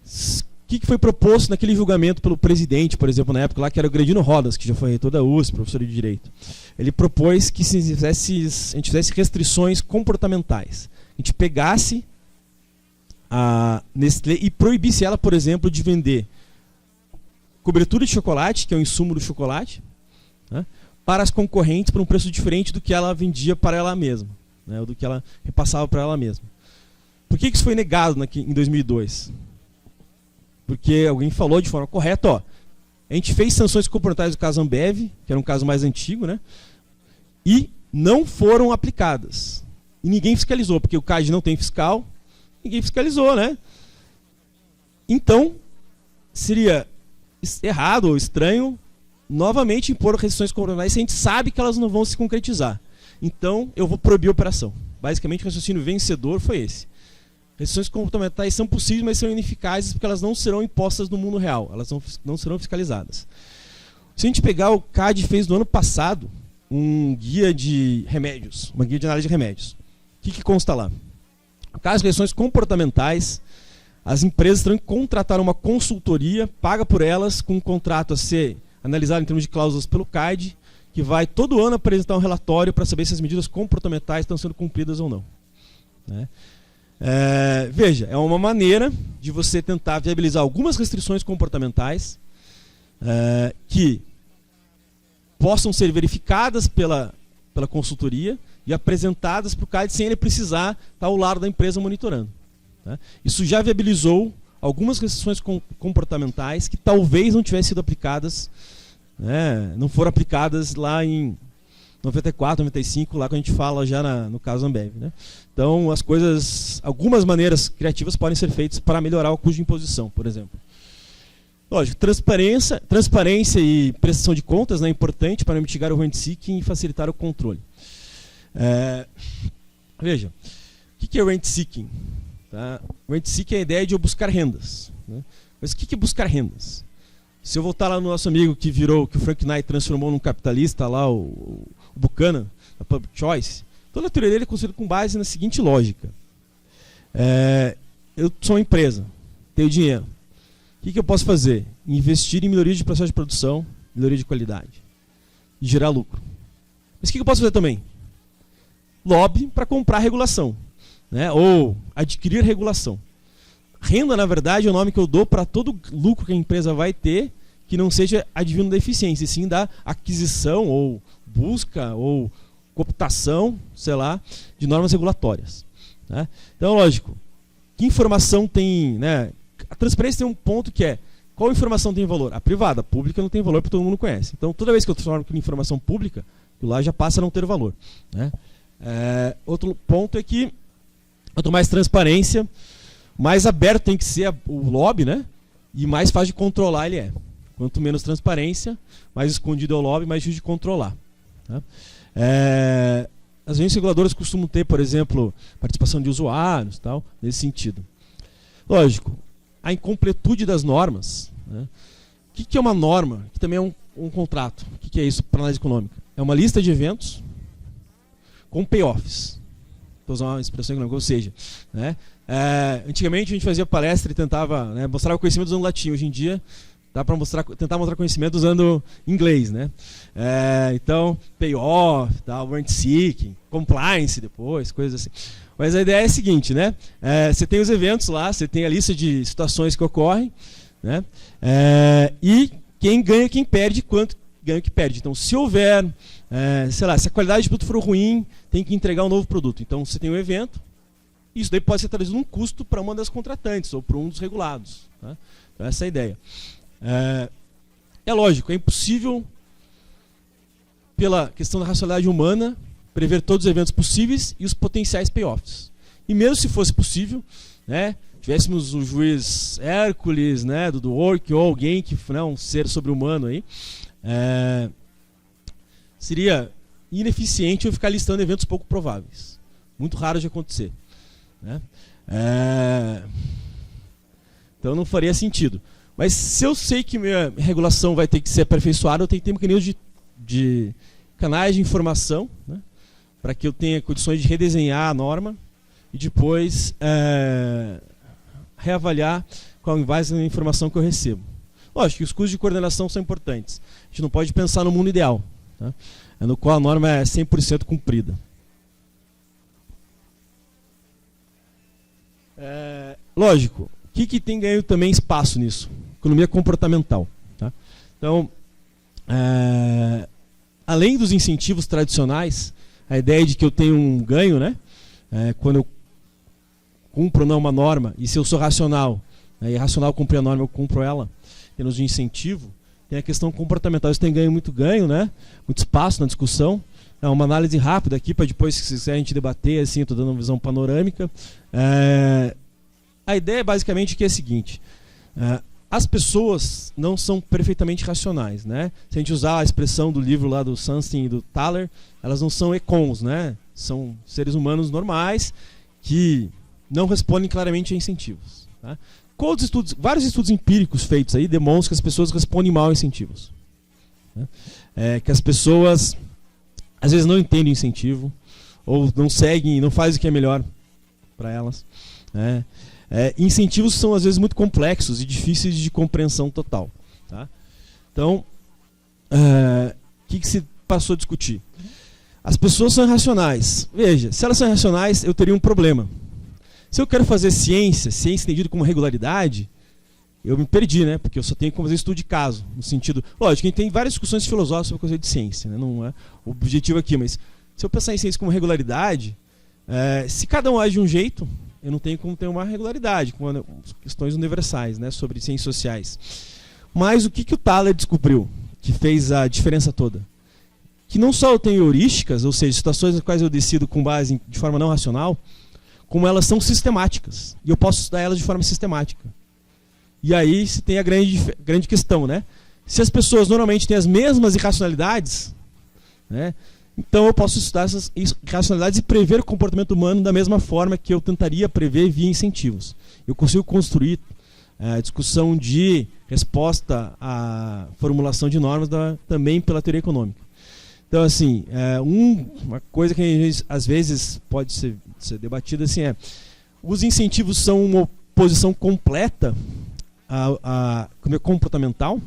O que foi proposto naquele julgamento pelo presidente, por exemplo, na época lá, que era o Gredino Rodas, que já foi reitor da USP, professor de Direito. Ele propôs que a gente fizesse restrições comportamentais. A gente pegasse a Nestlé e proibisse ela, por exemplo, de vender cobertura de chocolate, que é o insumo do chocolate, né, para as concorrentes por um preço diferente do que ela vendia para ela mesma, né, ou do que ela repassava para ela mesma. Por que isso foi negado em 2002? Porque alguém falou de forma correta, ó, a gente fez sanções comportamentais do caso Ambev, que era um caso mais antigo, né, e não foram aplicadas. E ninguém fiscalizou, porque o CAD não tem fiscal, ninguém fiscalizou, né? Então, seria errado ou estranho novamente impor restrições comportamentais se a gente sabe que elas não vão se concretizar. Então, eu vou proibir a operação. Basicamente, o raciocínio vencedor foi esse. Restrições comportamentais são possíveis, mas são ineficazes porque elas não serão impostas no mundo real. Elas não serão fiscalizadas. Se a gente pegar, o CAD fez no ano passado um guia de remédios, uma guia de análise de remédios. O que consta lá? No caso de restrições comportamentais, as empresas terão que contratar uma consultoria, paga por elas, com um contrato a ser analisado em termos de cláusulas pelo CAD, que vai todo ano apresentar um relatório para saber se as medidas comportamentais estão sendo cumpridas ou não. Né? Veja, é uma maneira de você tentar viabilizar algumas restrições comportamentais que possam ser verificadas pela consultoria e apresentadas para o CAD sem ele precisar estar ao lado da empresa monitorando. Tá? Isso já viabilizou algumas restrições comportamentais que talvez não tivessem sido aplicadas, né, não foram aplicadas lá em 94, 95, lá que a gente fala já no caso Ambev. Né? Então, as coisas, algumas maneiras criativas podem ser feitas para melhorar o custo de imposição, por exemplo. Lógico, transparência e prestação de contas, né, é importante para mitigar o rent-seeking e facilitar o controle. Veja, o que é rent-seeking? Tá? Rent-seeking é a ideia de eu buscar rendas. Né? Mas o que é buscar rendas? Se eu voltar lá no nosso amigo que o Frank Knight transformou num capitalista, lá, o Buchanan, da Public Choice, toda a teoria dele é construída com base na seguinte lógica. Eu sou uma empresa, tenho dinheiro. O que eu posso fazer? Investir em melhoria de processo de produção, melhoria de qualidade e gerar lucro. Mas o que eu posso fazer também? Lobby para comprar regulação, né? Ou adquirir regulação. Renda, na verdade, é o nome que eu dou para todo lucro que a empresa vai ter que não seja advindo da eficiência, e sim da aquisição ou busca ou cooptação, sei lá, de normas regulatórias. Né? Então, lógico, que informação tem... Né? A transparência tem um ponto que é: qual informação tem valor? A privada, a pública não tem valor porque todo mundo conhece. Então, toda vez que eu transformo aquilo em informação pública, aquilo lá já passa a não ter valor. Né? Outro ponto é que, quanto mais transparência, mais aberto tem que ser o lobby, né? E mais fácil de controlar ele é. Quanto menos transparência, mais escondido é o lobby, mais difícil de controlar. Tá? As agências reguladoras costumam ter, por exemplo, participação de usuários, tal, nesse sentido. Lógico, a incompletude das normas. Né? O que é uma norma? Que também é um contrato. O que é isso para análise econômica? É uma lista de eventos com payoffs. Vou usar uma expressão econômica, ou seja, né? Antigamente a gente fazia palestra e tentava, né, mostrar o conhecimento usando latim. Hoje em dia dá para tentar mostrar conhecimento usando inglês. Né? Então, payoff, rent seeking, compliance depois, coisas assim. Mas a ideia é a seguinte, né? Você tem os eventos lá, você tem a lista de situações que ocorrem, né? E quem ganha, quem perde, quanto ganha, que perde. Então, se houver, sei lá, se a qualidade de produto for ruim, tem que entregar um novo produto. Então, você tem um evento, isso daí pode ser traduzido num custo para uma das contratantes ou para um dos regulados. Tá? Então, essa é a ideia. É lógico, é impossível, pela questão da racionalidade humana, prever todos os eventos possíveis e os potenciais payoffs. E mesmo se fosse possível, né, tivéssemos o juiz Hércules, né, do Work, ou alguém que, né, um ser sobre-humano aí, seria ineficiente eu ficar listando eventos pouco prováveis. Muito raro de acontecer. Né? Então não faria sentido. Mas se eu sei que minha regulação vai ter que ser aperfeiçoada, eu tenho que ter mecanismos de canais de informação, né, para que eu tenha condições de redesenhar a norma e depois reavaliar com base na informação que eu recebo. Lógico que os custos de coordenação são importantes. A gente não pode pensar no mundo ideal, tá, no qual a norma é 100% cumprida. Lógico, o que tem ganho também espaço nisso? Economia comportamental. Tá? Então, além dos incentivos tradicionais, a ideia de que eu tenho um ganho, né, quando eu cumpro ou não uma norma, e se eu sou racional, e é racional cumprir a norma, eu cumpro ela, termos de incentivo, tem a questão comportamental. Isso tem muito ganho, né, muito espaço na discussão. É uma análise rápida aqui, para depois, se quiser, a gente debater, assim, eu estou dando uma visão panorâmica. A ideia é basicamente que é a seguinte: as pessoas não são perfeitamente racionais, né? Se a gente usar a expressão do livro lá do Sunstein e do Thaler, elas não são econs, né? São seres humanos normais que não respondem claramente a incentivos. Tá? Vários estudos empíricos feitos aí demonstram que as pessoas respondem mal a incentivos. Né? Que as pessoas às vezes não entendem o incentivo, ou não seguem, não fazem o que é melhor para elas. Né? Incentivos são às vezes muito complexos e difíceis de compreensão total. Tá? Então, o que se passou a discutir? As pessoas são irracionais. Veja, se elas são irracionais, eu teria um problema. Se eu quero fazer ciência entendida como regularidade, eu me perdi, né? Porque eu só tenho que fazer estudo de caso, no sentido... Lógico, a gente tem várias discussões filosóficas sobre o conceito de ciência, né? Não é o objetivo aqui, mas se eu pensar em ciência como regularidade, se cada um age de um jeito, eu não tenho como ter uma regularidade, com questões universais, né? Sobre ciências sociais. Mas o que o Thaler descobriu, que fez a diferença toda? Que não só eu tenho heurísticas, ou seja, situações nas quais eu decido com base de forma não racional, como elas são sistemáticas. E eu posso estudar elas de forma sistemática. E aí se tem a grande questão, né? Se as pessoas normalmente têm as mesmas irracionalidades, né, então eu posso estudar essas irracionalidades e prever o comportamento humano da mesma forma que eu tentaria prever via incentivos. Eu consigo construir a discussão de resposta à formulação de normas também pela teoria econômica. Então, assim, uma coisa que às vezes pode ser debatida assim os incentivos são uma oposição completa a comportamental?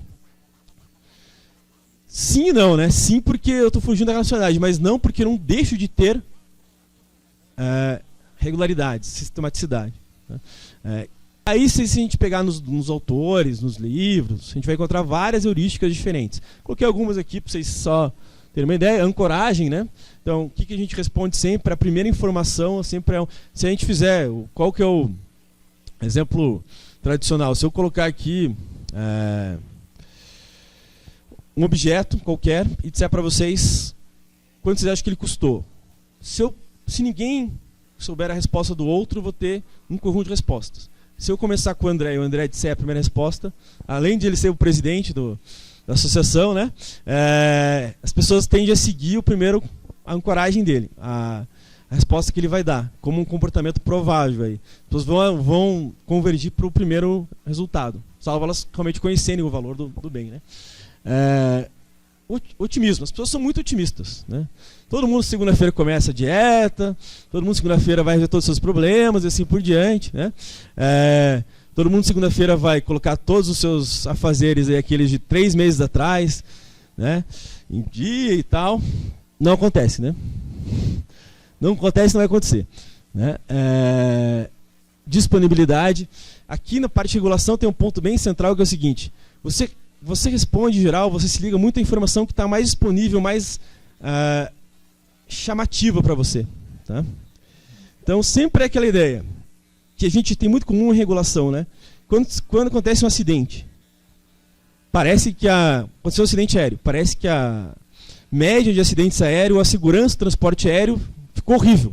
Sim e não, né? Sim, porque eu estou fugindo da racionalidade, mas não porque eu não deixo de ter regularidade, sistematicidade. Né? Aí, se a gente pegar nos autores, nos livros, a gente vai encontrar várias heurísticas diferentes. Coloquei algumas aqui para vocês só terem uma ideia. Ancoragem, né? Então, o que a gente responde sempre? A primeira informação sempre se a gente fizer, qual que é o exemplo tradicional? Se eu colocar aqui um objeto qualquer e disser para vocês quanto vocês acham que ele custou. Se ninguém souber a resposta do outro, eu vou ter um conjunto de respostas. Se eu começar com o André e o André disser a primeira resposta, além de ele ser o presidente da associação, né, as pessoas tendem a seguir a ancoragem dele, a resposta que ele vai dar, como um comportamento provável. Aí. As pessoas vão convergir para o primeiro resultado, salvo elas realmente conhecerem o valor do bem. Né? Otimismo. As pessoas são muito otimistas. Né? Todo mundo segunda-feira começa a dieta, todo mundo segunda-feira vai resolver todos os seus problemas e assim por diante. Né? Todo mundo segunda-feira vai colocar todos os seus afazeres, aí, aqueles de 3 meses atrás, né, em dia e tal. Não acontece, né? Não acontece, não vai acontecer. Né? Disponibilidade. Aqui na parte de regulação tem um ponto bem central que é o seguinte: você responde em geral, você se liga muito à informação que está mais disponível, mais chamativa para você. Tá? Então sempre é aquela ideia que a gente tem muito comum em regulação, né? Quando acontece um acidente, parece que aconteceu um acidente aéreo, parece que a média de acidentes aéreos, a segurança do transporte aéreo ficou horrível.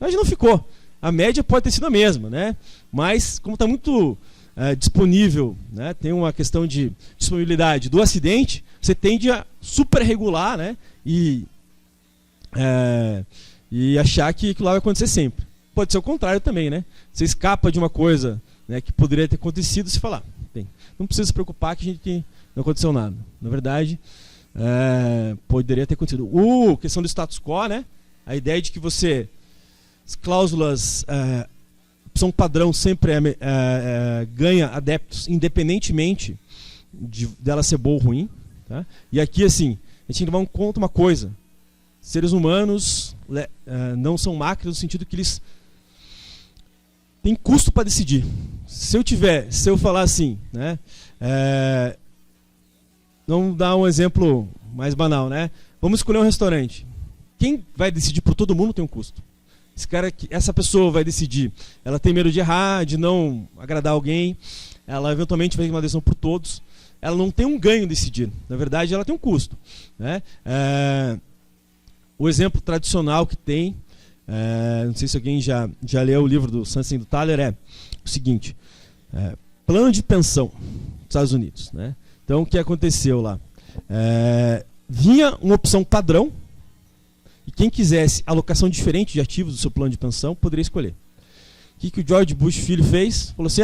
Mas não ficou. A média pode ter sido a mesma, né? Mas como está muito disponível, né? Tem uma questão de disponibilidade do acidente, você tende a superregular, né? E achar que aquilo lá vai acontecer sempre. Pode ser o contrário também, né? Você escapa de uma coisa, né, que poderia ter acontecido, se falar, tem. Não precisa se preocupar que não aconteceu nada. Na verdade, poderia ter acontecido. Questão do status quo, né? A ideia de que as cláusulas opção padrão sempre ganha adeptos, independentemente dela ser boa ou ruim. Tá? E aqui, assim, a gente tem que levar em conta uma coisa. Seres humanos não são máquinas no sentido que eles têm custo para decidir. Se eu falar assim, né? Vamos dar um exemplo mais banal, né? Vamos escolher um restaurante. Quem vai decidir por todo mundo tem um custo. Essa pessoa vai decidir. Ela tem medo de errar, de não agradar alguém. Ela eventualmente vai ter uma decisão por todos. Ela não tem um ganho em decidir. Na verdade, ela tem um custo. Né? O exemplo tradicional que tem, não sei se alguém já leu o livro do Sunstein e do Thaler, é o seguinte: plano de pensão nos Estados Unidos. Né? Então, o que aconteceu lá? Vinha uma opção padrão, e quem quisesse alocação diferente de ativos do seu plano de pensão poderia escolher. O que o George Bush Filho fez? Falou assim: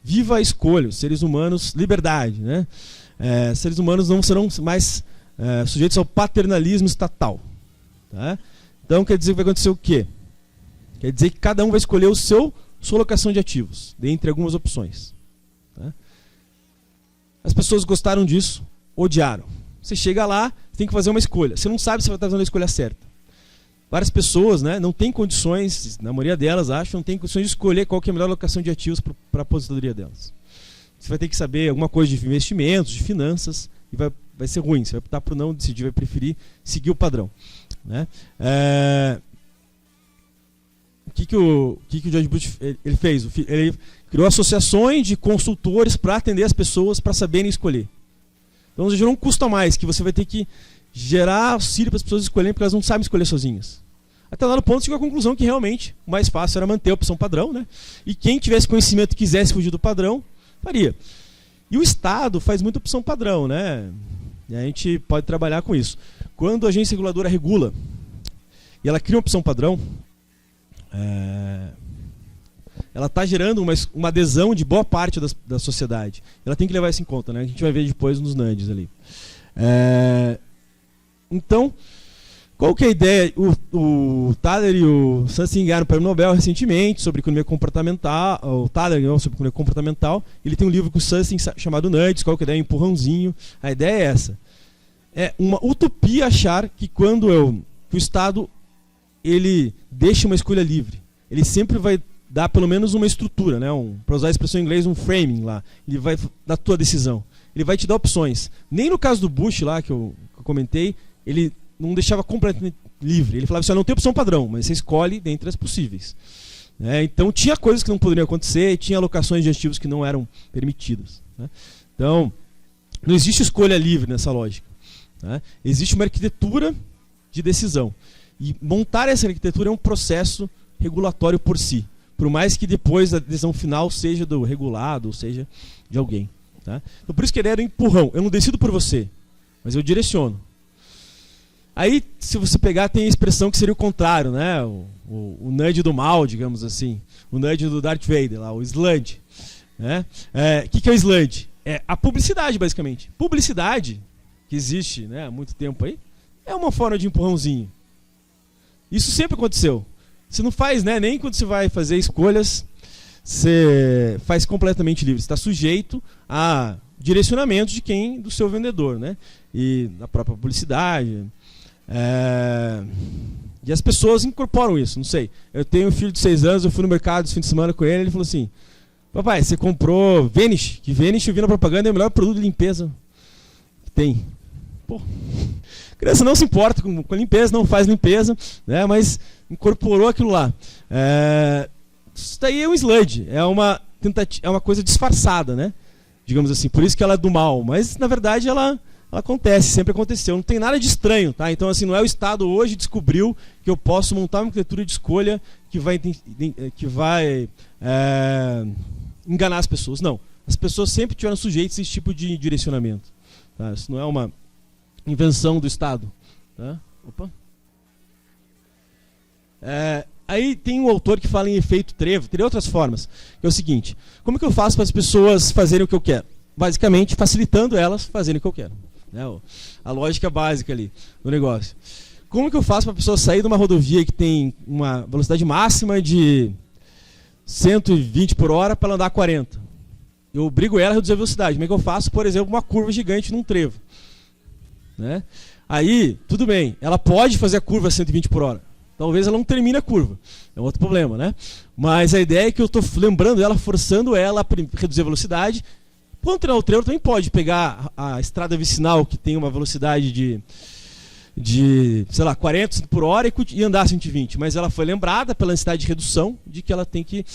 viva a escolha, os seres humanos, liberdade. Né? Seres humanos não serão mais sujeitos ao paternalismo estatal. Tá? Então quer dizer que vai acontecer o quê? Quer dizer que cada um vai escolher sua alocação de ativos, dentre algumas opções. Tá? As pessoas gostaram disso, odiaram. Você chega lá, tem que fazer uma escolha. Você não sabe se vai estar fazendo a escolha certa. Várias pessoas, né, não têm condições, na maioria delas, não têm condições de escolher qual que é a melhor alocação de ativos para a aposentadoria delas. Você vai ter que saber alguma coisa de investimentos, de finanças, e vai ser ruim. Você vai optar por não decidir, vai preferir seguir o padrão. Né? O que o George Bush ele fez? Ele criou associações de consultores para atender as pessoas para saberem escolher. Então você gerou um custo a mais, que você vai ter que gerar auxílio para as pessoas escolherem, porque elas não sabem escolher sozinhas. Até lá no ponto chegou à conclusão que realmente o mais fácil era manter a opção padrão, né? E quem tivesse conhecimento e quisesse fugir do padrão, faria. E o Estado faz muita opção padrão, né? E a gente pode trabalhar com isso. Quando a agência reguladora regula e ela cria uma opção padrão, ela está gerando uma adesão de boa parte da sociedade. Ela tem que levar isso em conta, né? A gente vai ver depois nos NUDs ali. Então, qual que é a ideia? O Thaler e o Sunstein ganharam o Prêmio Nobel recentemente sobre economia comportamental. O Thaler ganhou sobre economia comportamental. Ele tem um livro com o Sunstein chamado NUDs. Qual que é a ideia? Empurrãozinho. A ideia é essa. É uma utopia achar que quando que o Estado ele deixa uma escolha livre, ele sempre vai dar pelo menos uma estrutura, né? Para usar a expressão em inglês, um framing lá. Ele vai da tua decisão. Ele vai te dar opções. Nem no caso do Bush lá, que eu comentei, ele não deixava completamente livre. Ele falava assim: não tem opção padrão, mas você escolhe dentre as possíveis. Então tinha coisas que não poderiam acontecer, tinha alocações de ativos que não eram permitidas. Né? Então, não existe escolha livre nessa lógica. Né? Existe uma arquitetura de decisão. E montar essa arquitetura é um processo regulatório por si. Por mais que depois a decisão final seja do regulado, ou seja, de alguém. Tá? Então por isso que a ideia era empurrão. Eu não decido por você, mas eu direciono. Aí, se você pegar, tem a expressão que seria o contrário, né? O nudge do mal, digamos assim. O nudge do Darth Vader, lá, o sludge. Né? Que é o sludge? É a publicidade, basicamente. Publicidade, que existe, né, há muito tempo aí, é uma forma de empurrãozinho. Isso sempre aconteceu. Você não faz, né, nem quando você vai fazer escolhas, você faz completamente livre. Você está sujeito a direcionamento do seu vendedor, né? E na própria publicidade. E as pessoas incorporam isso, não sei. Eu tenho um filho de 6 anos, eu fui no mercado esse fim de semana com ele falou assim: papai, você comprou Vanish? Que Vanish, eu vi na propaganda, é o melhor produto de limpeza que tem. Pô, a criança não se importa com limpeza, não faz limpeza, né, mas incorporou aquilo lá. Isso daí é um sludge, é uma coisa disfarçada, né? Digamos assim, por isso que ela é do mal, mas na verdade ela acontece, sempre aconteceu, não tem nada de estranho, tá? Então assim, não é o Estado hoje descobriu que eu posso montar uma arquitetura de escolha que vai enganar as pessoas. Não, as pessoas sempre tiveram sujeitos a esse tipo de direcionamento. Tá? Isso não é uma invenção do Estado. Tá? Opa. Aí tem um autor que fala em efeito trevo, teria outras formas, que é o seguinte: como que eu faço para as pessoas fazerem o que eu quero? Basicamente, facilitando elas fazerem o que eu quero. Né? A lógica básica ali do negócio. Como que eu faço para a pessoa sair de uma rodovia que tem uma velocidade máxima de 120 por hora para ela andar 40? Eu obrigo ela a reduzir a velocidade. Como é que eu faço, por exemplo, uma curva gigante num trevo? Né? Aí, tudo bem, ela pode fazer a curva a 120 por hora. Talvez ela não termine a curva. É um outro problema, né? Mas a ideia é que eu estou lembrando ela, forçando ela a reduzir a velocidade. Quando treinar o trevo, também pode pegar a estrada vicinal, que tem uma velocidade de sei lá, 40 por hora e andar a 120. Mas ela foi lembrada pela necessidade de redução de que ela tem que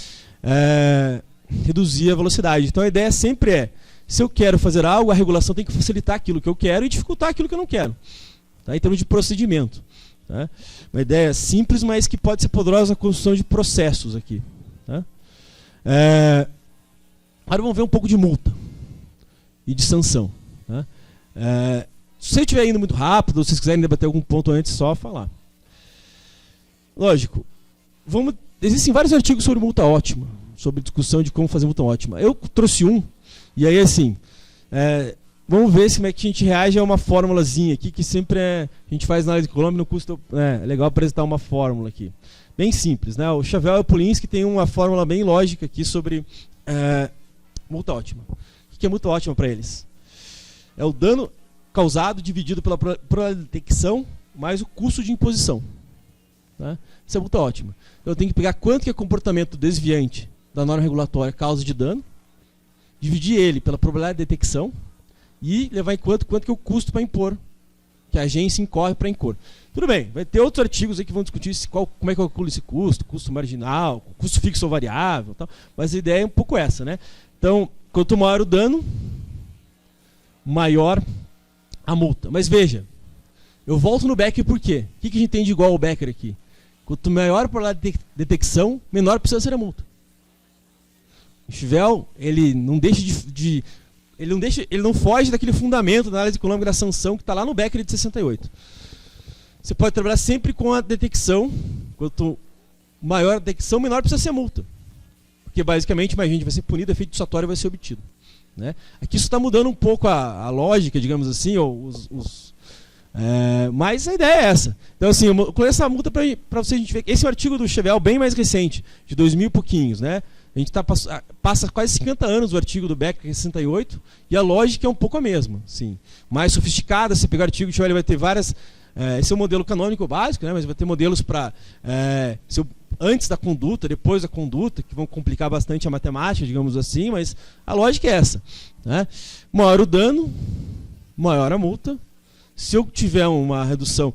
reduzir a velocidade. Então a ideia sempre é, se eu quero fazer algo, a regulação tem que facilitar aquilo que eu quero e dificultar aquilo que eu não quero. Tá? Em termos de procedimento. Tá? Uma ideia simples, mas que pode ser poderosa na construção de processos aqui. Tá? Agora vamos ver um pouco de multa e de sanção. Tá? Se você estiver indo muito rápido, ou se vocês quiserem debater algum ponto antes, só falar. Lógico, existem vários artigos sobre multa ótima, sobre discussão de como fazer multa ótima. Eu trouxe um, e aí assim, vamos ver como é que a gente reage a uma fórmulazinha aqui, que sempre a gente faz na análise econômica, não custa, é legal apresentar uma fórmula aqui. Bem simples, né? O Chavel e o Polinsky tem uma fórmula bem lógica aqui sobre multa ótima. O que é multa ótima para eles? É o dano causado dividido pela probabilidade de detecção mais o custo de imposição. Tá? Isso é multa ótima. Então eu tenho que pegar quanto que é comportamento desviante da norma regulatória causa de dano, dividir ele pela probabilidade de detecção e levar em quanto que é o custo para impor, que a agência incorre para impor. Tudo bem, vai ter outros artigos aí que vão discutir como é que eu calculo esse custo marginal, custo fixo ou variável, tal, mas a ideia é um pouco essa, né? Então, quanto maior o dano, maior a multa. Mas veja, eu volto no Becker por quê? O que a gente tem de igual ao Becker aqui? Quanto maior a probabilidade de detecção, menor precisa ser a multa. O Chivel, ele não deixa ele não foge daquele fundamento da análise econômica da sanção que está lá no Becker de 68. Você pode trabalhar sempre com a detecção. Quanto maior a detecção, menor precisa ser a multa. Porque basicamente mais gente vai ser punida, efeito dissuasório vai ser obtido. Né? Aqui isso está mudando um pouco a lógica, digamos assim, ou mas a ideia é essa. Então assim, eu coloquei essa multa para vocês, a gente ver. Esse é um artigo do Chevel bem mais recente, de 2000 e pouquinhos, né? A gente passa quase 50 anos o artigo do Becker, que é 68, e a lógica é um pouco a mesma. Sim. Mais sofisticada, você pegar o artigo do Chevel, ele vai ter várias... esse é o modelo canônico básico, né? Mas vai ter modelos para antes da conduta, depois da conduta, que vão complicar bastante a matemática, digamos assim, mas a lógica é essa. Né? Maior o dano, maior a multa. Se eu tiver uma redução...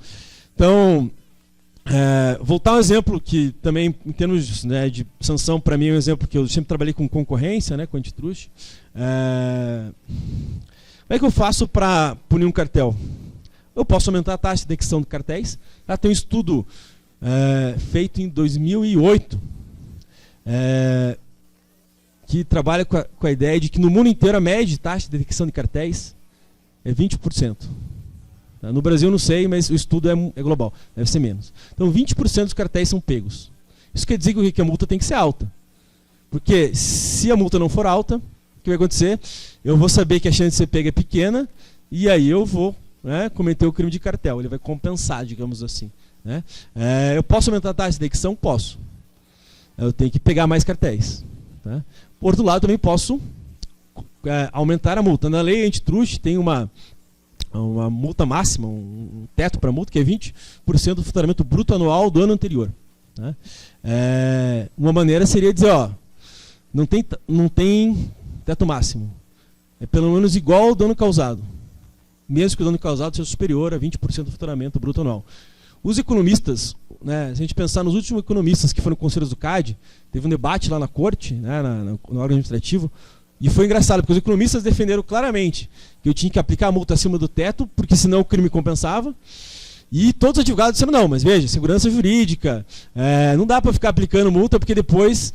Então... voltar a um exemplo que também, em termos, né, de sanção, para mim é um exemplo que eu sempre trabalhei com concorrência, né, com antitruste. Como é que eu faço para punir um cartel? Eu posso aumentar a taxa de detecção de cartéis. Tem um estudo feito em 2008 que trabalha com a ideia de que no mundo inteiro a média de taxa de detecção de cartéis é 20%. No Brasil não sei, mas o estudo é global, deve ser menos. Então 20% dos cartéis são pegos. Isso quer dizer que a multa tem que ser alta. Porque se a multa não for alta, o que vai acontecer? Eu vou saber que a chance de ser pega é pequena, e aí eu vou, né, cometer o crime de cartel. Ele vai compensar, digamos assim. Né? Eu posso aumentar a taxa de detecção? Posso. Eu tenho que pegar mais cartéis. Tá? Por outro lado, também posso aumentar a multa. Na lei antitruste tem uma multa máxima, um teto para multa, que é 20% do faturamento bruto anual do ano anterior. Né? Uma maneira seria dizer, não tem teto máximo. É pelo menos igual ao dano causado. Mesmo que o dano causado seja superior a 20% do faturamento bruto anual. Os economistas, né, se a gente pensar nos últimos economistas que foram conselheiros do CAD, teve um debate lá na corte, né, no órgão administrativo. E foi engraçado, porque os economistas defenderam claramente que eu tinha que aplicar a multa acima do teto, porque senão o crime compensava. E todos os advogados disseram, não, mas veja, segurança jurídica, não dá para ficar aplicando multa, porque depois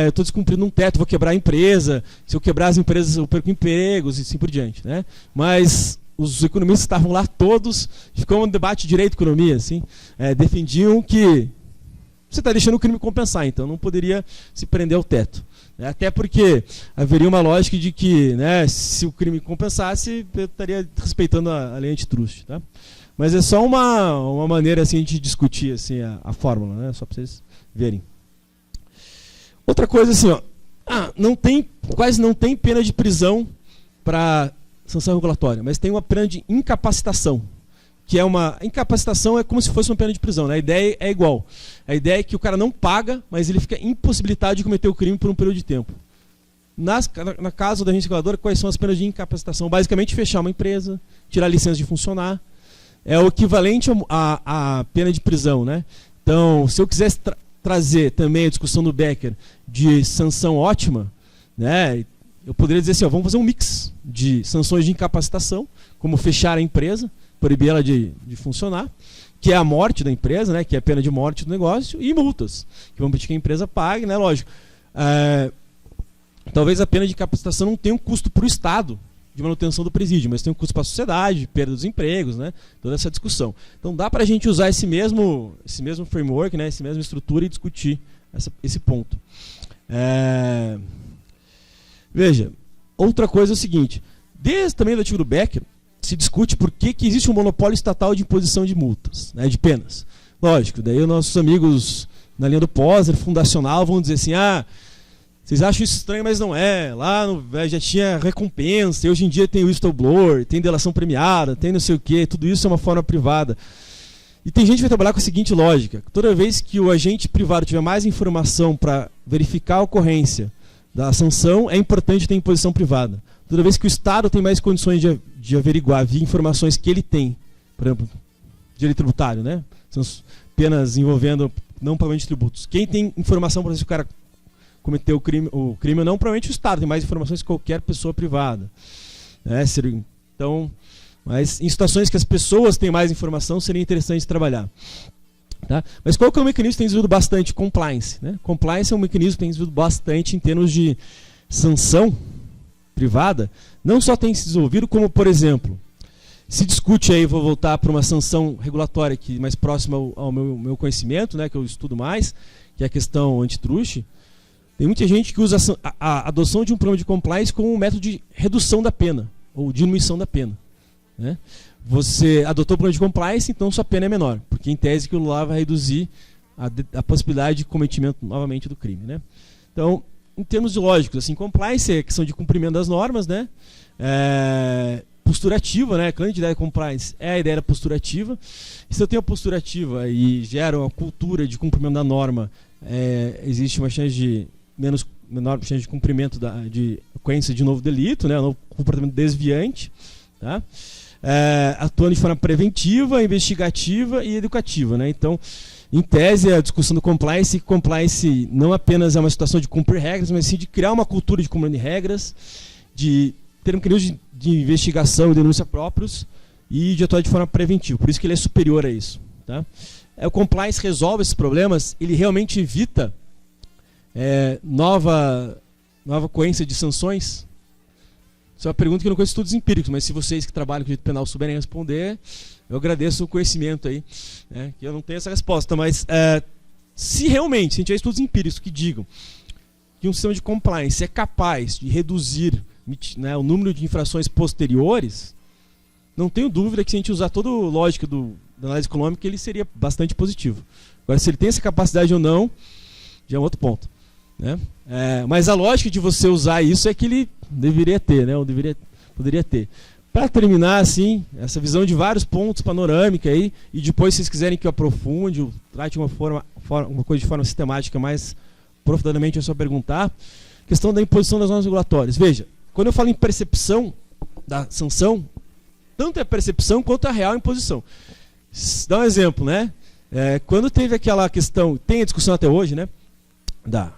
eu estou descumprindo um teto, vou quebrar a empresa, se eu quebrar as empresas eu perco empregos e assim por diante. Né? Mas os economistas estavam lá todos, ficou um debate de direito e economia, assim, defendiam que você está deixando o crime compensar, então não poderia se prender ao teto. Até porque haveria uma lógica de que, né, se o crime compensasse, eu estaria respeitando a lei antitruste. Tá? Mas é só uma maneira assim, de discutir assim, a fórmula, né, só para vocês verem. Outra coisa assim, ó, quase não tem pena de prisão para sanção regulatória, mas tem uma pena de incapacitação. Que é incapacitação é como se fosse uma pena de prisão, né? A ideia é igual. A ideia é que o cara não paga, mas ele fica impossibilitado de cometer o crime por um período de tempo. Na caso da agência reguladora, quais são as penas de incapacitação? Basicamente, fechar uma empresa, tirar a licença de funcionar. É o equivalente à pena de prisão, né? Então, se eu quisesse trazer também a discussão do Becker de sanção ótima, né? Eu poderia dizer assim, ó, vamos fazer um mix de sanções de incapacitação, como fechar a empresa, proibir ela de funcionar, que é a morte da empresa, né, que é a pena de morte do negócio, e multas, que vão pedir que a empresa pague, né, lógico. Talvez a pena de incapacitação não tenha um custo para o Estado de manutenção do presídio, mas tem um custo para a sociedade, perda dos empregos, né, toda essa discussão. Então dá para a gente usar esse mesmo framework, né, essa mesma estrutura e discutir esse ponto. Veja, outra coisa é o seguinte, desde também do artigo do Becker, se discute por que existe um monopólio estatal de imposição de multas, né, de penas. Lógico, daí os nossos amigos na linha do Posner, fundacional, vão dizer assim, vocês acham isso estranho, mas não é. Lá já tinha recompensa, e hoje em dia tem o whistleblower, tem delação premiada, tem não sei o quê, tudo isso é uma forma privada. E tem gente que vai trabalhar com a seguinte lógica, toda vez que o agente privado tiver mais informação para verificar a ocorrência da sanção, é importante ter imposição privada. Toda vez que o Estado tem mais condições de averiguar via informações que ele tem, por exemplo, direito tributário, né? São penas envolvendo não pagamento de tributos. Quem tem informação para ver se o cara cometeu o crime ou não, provavelmente o Estado tem mais informações que qualquer pessoa privada. Né? Então, mas em situações que as pessoas têm mais informação, seria interessante trabalhar. Tá? Mas qual que é o mecanismo que tem desenvolvido bastante? Compliance. Né? Compliance é um mecanismo que tem desenvolvido bastante em termos de sanção privada, não só tem se desenvolvido, como, por exemplo, se discute aí, vou voltar para uma sanção regulatória que mais próxima ao meu conhecimento, né, que eu estudo mais, que é a questão antitruste. Tem muita gente que usa a adoção de um programa de compliance como um método de redução da pena, ou diminuição da pena. Né? Você adotou o programa de compliance, então sua pena é menor, porque em tese aquilo lá vai reduzir a possibilidade de cometimento novamente do crime. Né? Então, em termos lógicos, assim, compliance é a questão de cumprimento das normas, né? Postura ativa, né? A grande ideia de compliance é a ideia da postura ativa. E se eu tenho a postura ativa e gero uma cultura de cumprimento da norma, existe uma chance de menor chance de cumprimento de ocorrência de novo delito, né? Um novo comportamento desviante, tá? Atuando de forma preventiva, investigativa e educativa, né? Então, em tese, a discussão do compliance não apenas é uma situação de cumprir regras, mas sim de criar uma cultura de cumprir regras, de ter um mecanismo de investigação e denúncia próprios e de atuar de forma preventiva. Por isso que ele é superior a isso. Tá? O compliance resolve esses problemas, ele realmente evita nova ocorrência de sanções. Isso é uma pergunta que eu não conheço estudos empíricos, mas se vocês que trabalham com o direito penal souberem responder, eu agradeço o conhecimento aí, né, que eu não tenho essa resposta, mas se realmente, se a gente tiver estudos empíricos que digam que um sistema de compliance é capaz de reduzir, né, o número de infrações posteriores, não tenho dúvida que se a gente usar toda a lógica da análise econômica, ele seria bastante positivo. Agora, se ele tem essa capacidade ou não, já é um outro ponto. Né? Mas a lógica de você usar isso é que ele deveria ter, né, ou poderia ter. Para terminar, assim, essa visão de vários pontos panorâmica aí, e depois, se vocês quiserem que eu aprofunde, eu trate uma coisa de forma sistemática, mais profundamente é só perguntar. Questão da imposição das normas regulatórias. Veja, quando eu falo em percepção da sanção, tanto é a percepção quanto a real imposição. Dá um exemplo, né? Quando teve aquela questão, tem a discussão até hoje, né?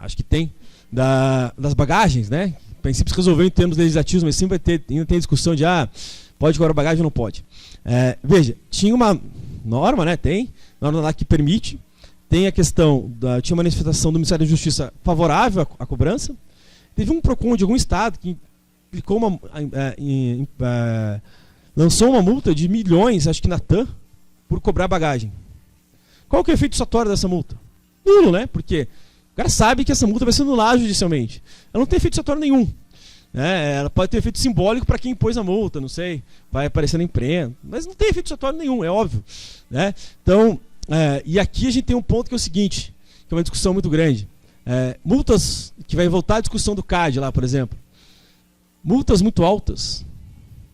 Acho que tem, das bagagens, né? O princípio se resolveu em termos legislativos, mas sempre ainda tem discussão de pode guardar bagagem ou não pode. Veja, tinha uma norma, né? Tem norma lá que permite. Tem a questão tinha uma manifestação do Ministério da Justiça favorável à cobrança. Teve um PROCON de algum estado que aplicou lançou uma multa de milhões, acho que na TAM, por cobrar bagagem. Qual que é o efeito satório dessa multa? nulo, né? Porque o cara sabe que essa multa vai ser anulada judicialmente. Ela não tem efeito estatório nenhum. Ela pode ter efeito simbólico para quem impôs a multa, não sei, vai aparecer na imprensa, mas não tem efeito estatório nenhum, é óbvio, né? Então, e aqui a gente tem um ponto que é o seguinte, que é uma discussão muito grande. Multas, que vai voltar à discussão do CAD lá, por exemplo. Multas muito altas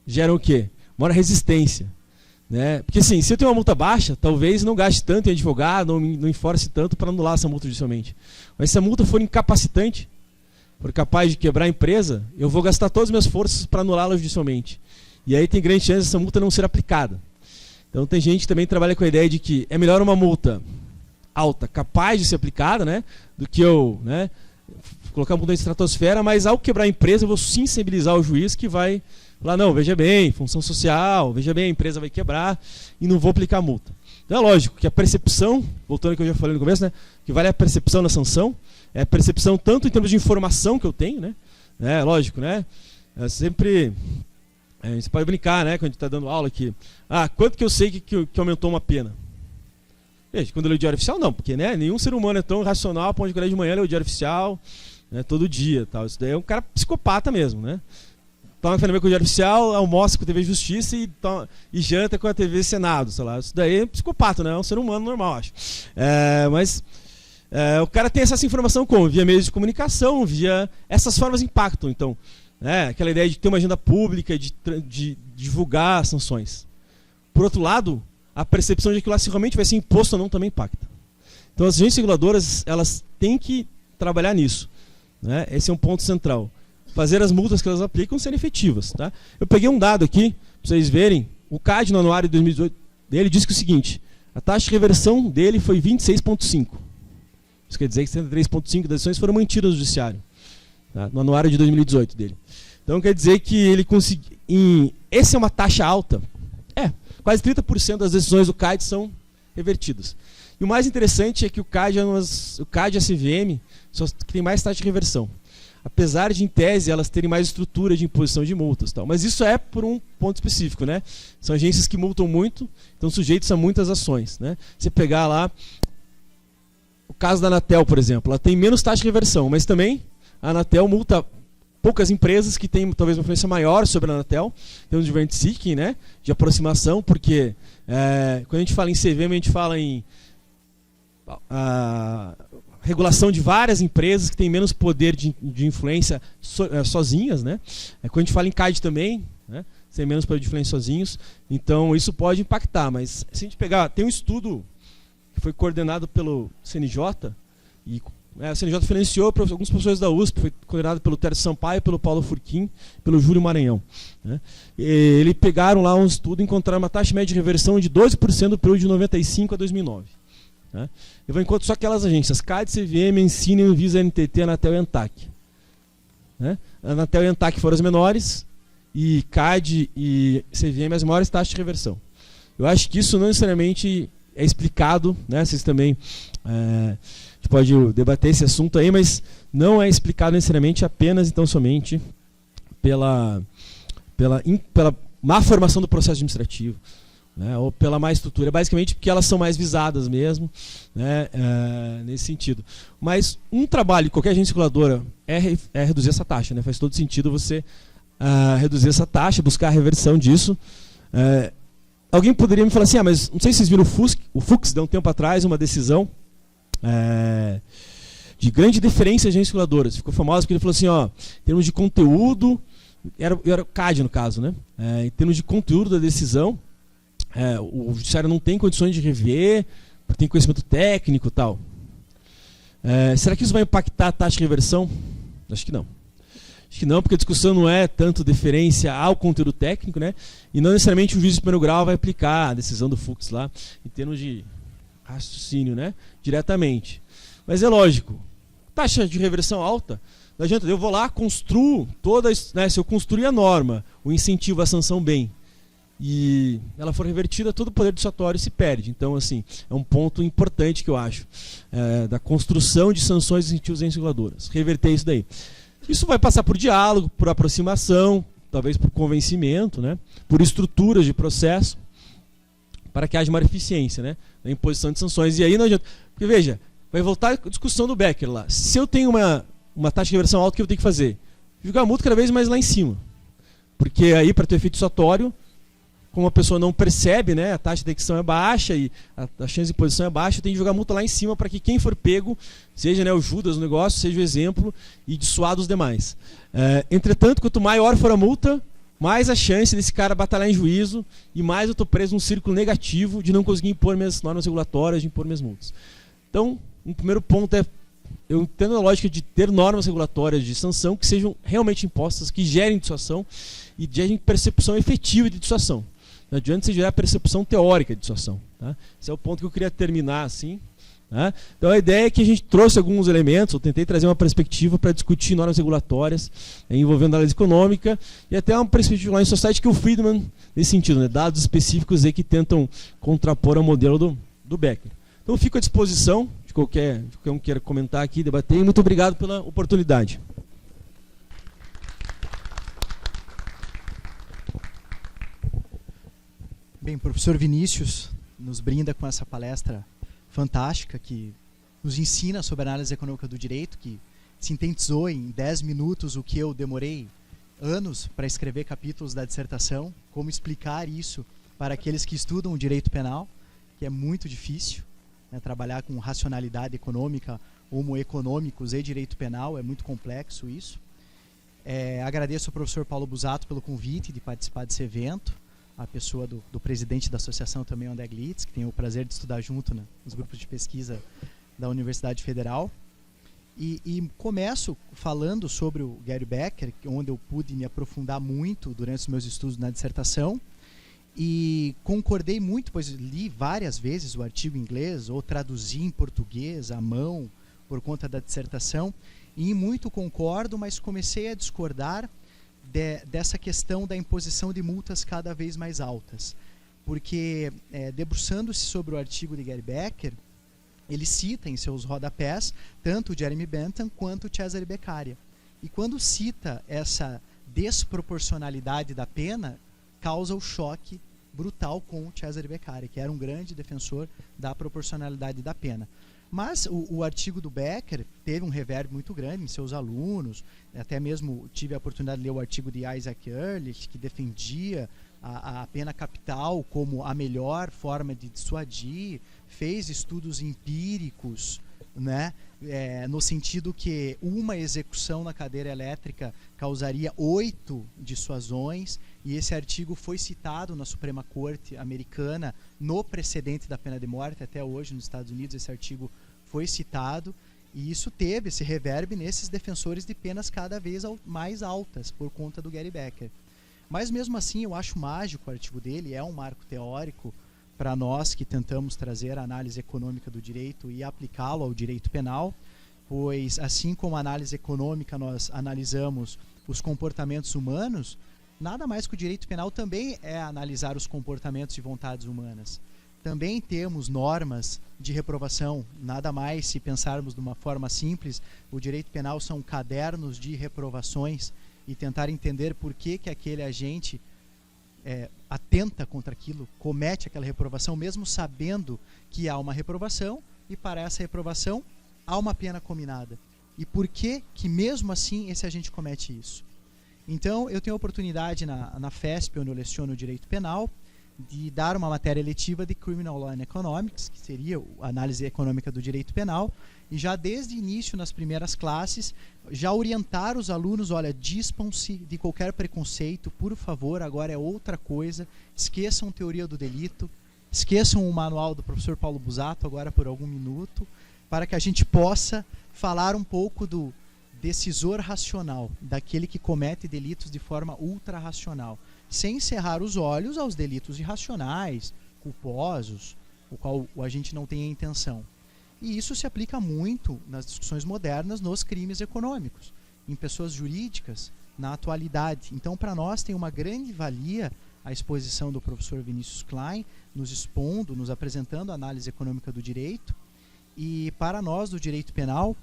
geram o quê? Maior resistência, né? Porque assim, se eu tenho uma multa baixa, talvez não gaste tanto em advogado, não enforce tanto para anular essa multa judicialmente. Mas se a multa for incapacitante, for capaz de quebrar a empresa, eu vou gastar todas as minhas forças para anulá-la judicialmente. E aí tem grande chance dessa multa não ser aplicada. Então tem gente que também trabalha com a ideia de que é melhor uma multa alta, capaz de ser aplicada, né, do que eu, né, colocar a multa na estratosfera, mas ao quebrar a empresa eu vou sensibilizar o juiz que vai falar, não, veja bem, função social, veja bem, a empresa vai quebrar e não vou aplicar a multa. Então é lógico que a percepção, voltando ao que eu já falei no começo, né, que vale a percepção na sanção, é a percepção tanto em termos de informação que eu tenho, né, lógico, né, sempre... você pode brincar, né, quando a gente está dando aula aqui. Quanto que eu sei que aumentou uma pena? Veja, quando eu leio o diário oficial, não, porque né, nenhum ser humano é tão racional a ponto de acordar de manhã ler o diário oficial, né, todo dia. Tal. Isso daí é um cara psicopata mesmo, né? Toma café com o diário oficial, almoça com a TV Justiça e janta com a TV Senado, sei lá. Isso daí é psicopata, né? É um ser humano normal, acho. Mas o cara tem essa informação como? Via meios de comunicação, via... Essas formas impactam, então. Aquela ideia de ter uma agenda pública, de divulgar sanções. Por outro lado, a percepção de que lá se realmente vai ser imposto ou não também impacta. Então as agências reguladoras, elas têm que trabalhar nisso, né? Esse é um ponto central. Fazer as multas que elas aplicam serem efetivas, tá? Eu peguei um dado aqui, para vocês verem. O CAD no anuário de 2018 dele diz que o seguinte, a taxa de reversão dele foi 26,5. Isso quer dizer que 73,5 das ações foram mantidas no judiciário, tá? No anuário de 2018 dele. Então quer dizer que ele conseguiu... Essa é uma taxa alta. Quase 30% das decisões do CAD são revertidas. E o mais interessante é que o CAD e a CVM são as que têm mais taxa de reversão. Apesar de, em tese, elas terem mais estrutura de imposição de multas. Tal. Mas isso é por um ponto específico, né? São agências que multam muito, estão sujeitos a muitas ações, né? Você pegar lá o caso da Anatel, por exemplo, ela tem menos taxa de reversão, mas também a Anatel multa poucas empresas que têm talvez uma influência maior sobre a Anatel, tem um de rent seeking, né, de aproximação, porque quando a gente fala em CVM, a gente fala em regulação de várias empresas que têm menos poder de influência sozinhas, né? Quando a gente fala em CAD também, né, tem menos poder de influência sozinhos, então isso pode impactar, mas se a gente pegar, tem um estudo que foi coordenado pelo CNJ, e o CNJ financiou para alguns professores da USP, foi coordenado pelo Tércio Sampaio, pelo Paulo Furquim, pelo Júlio Maranhão. Né? Eles pegaram lá um estudo e encontraram uma taxa média de reversão de 12% do período de 95 a 2009. Né? Levou em conta só aquelas agências, CAD, CVM, Ensina, Anvisa, NTT, Anatel e ANTAC. Né? Anatel e ANTAC foram as menores, e CAD e CVM as maiores taxas de reversão. Eu acho que isso não necessariamente é explicado, né? Vocês também... a gente pode debater esse assunto aí, mas não é explicado necessariamente apenas, então, somente pela má formação do processo administrativo, né, ou pela má estrutura, basicamente porque elas são mais visadas mesmo, né, nesse sentido. Mas um trabalho de qualquer agência reguladora é reduzir essa taxa, né, faz todo sentido você reduzir essa taxa, buscar a reversão disso. Alguém poderia me falar assim, mas não sei se vocês viram o Fux deu um tempo atrás uma decisão de grande deferência às agências reguladoras. Ficou famosa porque ele falou assim, ó, em termos de conteúdo, era o CAD no caso, né? Em termos de conteúdo da decisão, o judiciário não tem condições de rever, porque tem conhecimento técnico e tal. Será que isso vai impactar a taxa de reversão? Acho que não. Acho que não, porque a discussão não é tanto deferência ao conteúdo técnico, né? E não necessariamente o juiz de primeiro grau vai aplicar a decisão do Fux lá, em termos de raciocínio, né, diretamente. Mas é lógico, taxa de reversão alta, não adianta, eu vou lá, construo todas, né, se eu construir a norma, o incentivo, a sanção bem, e ela for revertida, todo o poder dissuasório se perde. Então, assim, é um ponto importante que eu acho, da construção de sanções e incentivos reguladoras, reverter isso daí. Isso vai passar por diálogo, por aproximação, talvez por convencimento, né, por estruturas de processo, para que haja uma eficiência, né, na imposição de sanções. E aí não adianta. Porque veja, vai voltar a discussão do Becker lá. Se eu tenho uma taxa de reversão alta, o que eu tenho que fazer? Jogar a multa cada vez mais lá em cima. Porque aí, para ter efeito dissuasório, como a pessoa não percebe, né, a taxa de execução é baixa e a chance de imposição é baixa, tem que jogar a multa lá em cima para que quem for pego, seja, né, o Judas no negócio, seja o exemplo e dissuada os demais. Entretanto, quanto maior for a multa, mais a chance desse cara batalhar em juízo e mais eu estou preso num círculo negativo de não conseguir impor minhas normas regulatórias, de impor minhas multas. Então, um primeiro ponto é, eu entendo a lógica de ter normas regulatórias de sanção que sejam realmente impostas, que gerem dissuasão e gerem percepção efetiva de dissuasão. Não adianta você gerar percepção teórica de dissuasão. Tá? Esse é o ponto que eu queria terminar assim. Tá? Então a ideia é que a gente trouxe alguns elementos, eu tentei trazer uma perspectiva para discutir normas regulatórias envolvendo análise econômica e até uma perspectiva lá em society que o Friedman, nesse sentido, né, dados específicos aí que tentam contrapor ao modelo do Becker. Então eu fico à disposição de qualquer um queira comentar aqui, debater, e muito obrigado pela oportunidade. Bem, o professor Vinícius nos brinda com essa palestra fantástica que nos ensina sobre a análise econômica do direito, que sintetizou em 10 minutos o que eu demorei anos para escrever capítulos da dissertação, como explicar isso para aqueles que estudam o direito penal, que é muito difícil, né, trabalhar com racionalidade econômica, homo econômicos e direito penal, é muito complexo isso. Agradeço ao professor Paulo Busato pelo convite de participar desse evento, a pessoa do presidente da associação também, André Glitz, que tem o prazer de estudar junto, né, nos grupos de pesquisa da Universidade Federal. E começo falando sobre o Gary Becker, onde eu pude me aprofundar muito durante os meus estudos na dissertação, e concordei muito, pois li várias vezes o artigo em inglês, ou traduzi em português, à mão, por conta da dissertação, e muito concordo, mas comecei a discordar dessa questão da imposição de multas cada vez mais altas. Porque, debruçando-se sobre o artigo de Gary Becker, ele cita em seus rodapés tanto o Jeremy Bentham quanto o Cesare Beccaria. E quando cita essa desproporcionalidade da pena, causa o choque brutal com o Cesare Beccaria, que era um grande defensor da proporcionalidade da pena. Mas o artigo do Becker teve um revérbio muito grande em seus alunos, até mesmo tive a oportunidade de ler o artigo de Isaac Ehrlich, que defendia a pena capital como a melhor forma de dissuadir, fez estudos empíricos, né, no sentido que uma execução na cadeira elétrica causaria 8 dissuasões, e esse artigo foi citado na Suprema Corte americana no precedente da pena de morte. Até hoje nos Estados Unidos esse artigo foi citado, e isso teve esse revérbio nesses defensores de penas cada vez mais altas por conta do Gary Becker. Mas mesmo assim eu acho mágico o artigo dele, é um marco teórico para nós que tentamos trazer a análise econômica do direito e aplicá-lo ao direito penal, pois assim como a análise econômica nós analisamos os comportamentos humanos, nada mais que o direito penal também é analisar os comportamentos e vontades humanas. Também temos normas de reprovação, nada mais, se pensarmos de uma forma simples, o direito penal são cadernos de reprovações, e tentar entender por que aquele agente atenta contra aquilo, comete aquela reprovação, mesmo sabendo que há uma reprovação, e para essa reprovação há uma pena combinada. E por que mesmo assim esse agente comete isso? Então, eu tenho a oportunidade na FESP, onde eu leciono direito penal, de dar uma matéria letiva de Criminal Law and Economics, que seria a análise econômica do direito penal, e já desde o início, nas primeiras classes, já orientar os alunos, olha, dispam-se de qualquer preconceito, por favor, agora é outra coisa, esqueçam teoria do delito, esqueçam o manual do professor Paulo Busato agora por algum minuto, para que a gente possa falar um pouco do decisor racional, daquele que comete delitos de forma ultra-racional, sem cerrar os olhos aos delitos irracionais, culposos, o qual a gente não tem a intenção. E isso se aplica muito nas discussões modernas nos crimes econômicos, em pessoas jurídicas, na atualidade. Então, para nós tem uma grande valia a exposição do professor Vinícius Klein, nos expondo, nos apresentando a análise econômica do direito. E para nós do direito penal,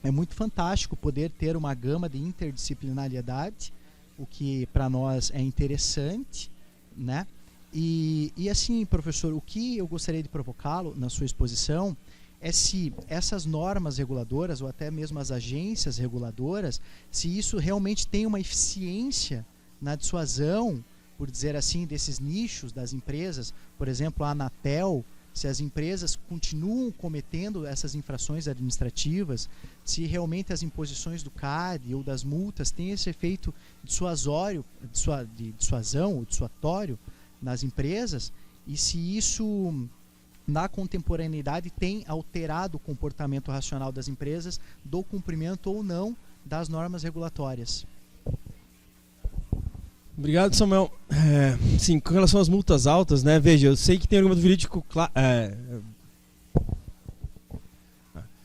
é muito fantástico poder ter uma gama de interdisciplinariedade, o que para nós é interessante, né? E assim, professor, o que eu gostaria de provocá-lo na sua exposição é se essas normas reguladoras, ou até mesmo as agências reguladoras, se isso realmente tem uma eficiência na dissuasão, por dizer assim, desses nichos das empresas. Por exemplo, a Anatel, se as empresas continuam cometendo essas infrações administrativas, se realmente as imposições do CAD ou das multas têm esse efeito dissuasório, de dissuasão ou dissuatório nas empresas, e se isso, na contemporaneidade, tem alterado o comportamento racional das empresas do cumprimento ou não das normas regulatórias. Obrigado, Samuel. Sim, com relação às multas altas, né? Veja, eu sei que tem argumento jurídico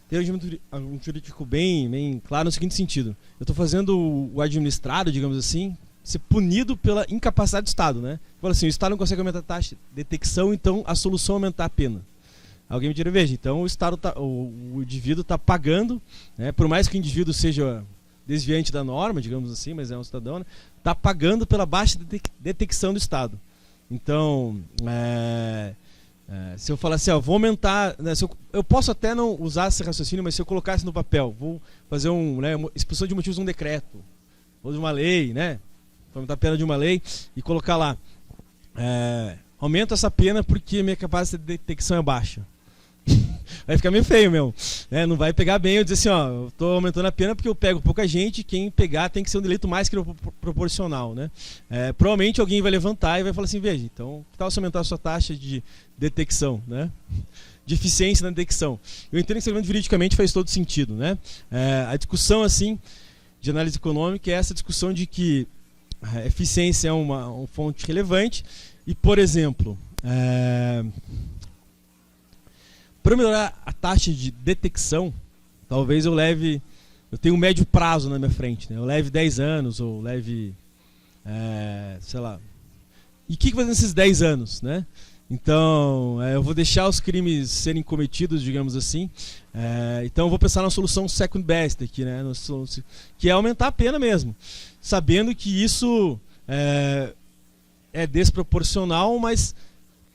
tem argumento jurídico bem claro no seguinte sentido: eu estou fazendo o administrado, digamos assim, ser punido pela incapacidade do Estado, né? Fala assim, o Estado não consegue aumentar a taxa de detecção, então a solução é aumentar a pena. Alguém me diria, veja, então o Estado o indivíduo está pagando, né? Por mais que o indivíduo seja desviante da norma, digamos assim, mas é um cidadão, né? Está pagando pela baixa detecção do Estado. Então, se eu falar assim, vou aumentar, né, eu posso até não usar esse raciocínio, mas se eu colocasse no papel, vou fazer uma exposição de motivos de um decreto, ou de uma lei, né? Aumentar a pena de uma lei e colocar lá, aumento essa pena porque minha capacidade de detecção é baixa. Vai ficar meio feio, meu. Não vai pegar bem eu dizer assim, eu estou aumentando a pena porque eu pego pouca gente, quem pegar tem que ser um delito mais que proporcional, né? Provavelmente alguém vai levantar e vai falar assim, veja, então que tal se aumentar a sua taxa de detecção, né? De eficiência na detecção. Eu entendo que esse argumento juridicamente faz todo sentido, né? A discussão, assim, de análise econômica é essa discussão de que a eficiência é uma fonte relevante e, por exemplo, para melhorar a taxa de detecção, talvez eu tenho um médio prazo na minha frente, né? Eu leve 10 anos, ou leve, sei lá. E o que vai fazer nesses 10 anos, né? Então, eu vou deixar os crimes serem cometidos, digamos assim. Então, eu vou pensar na solução second best aqui, né? Que é aumentar a pena mesmo, sabendo que isso é desproporcional, mas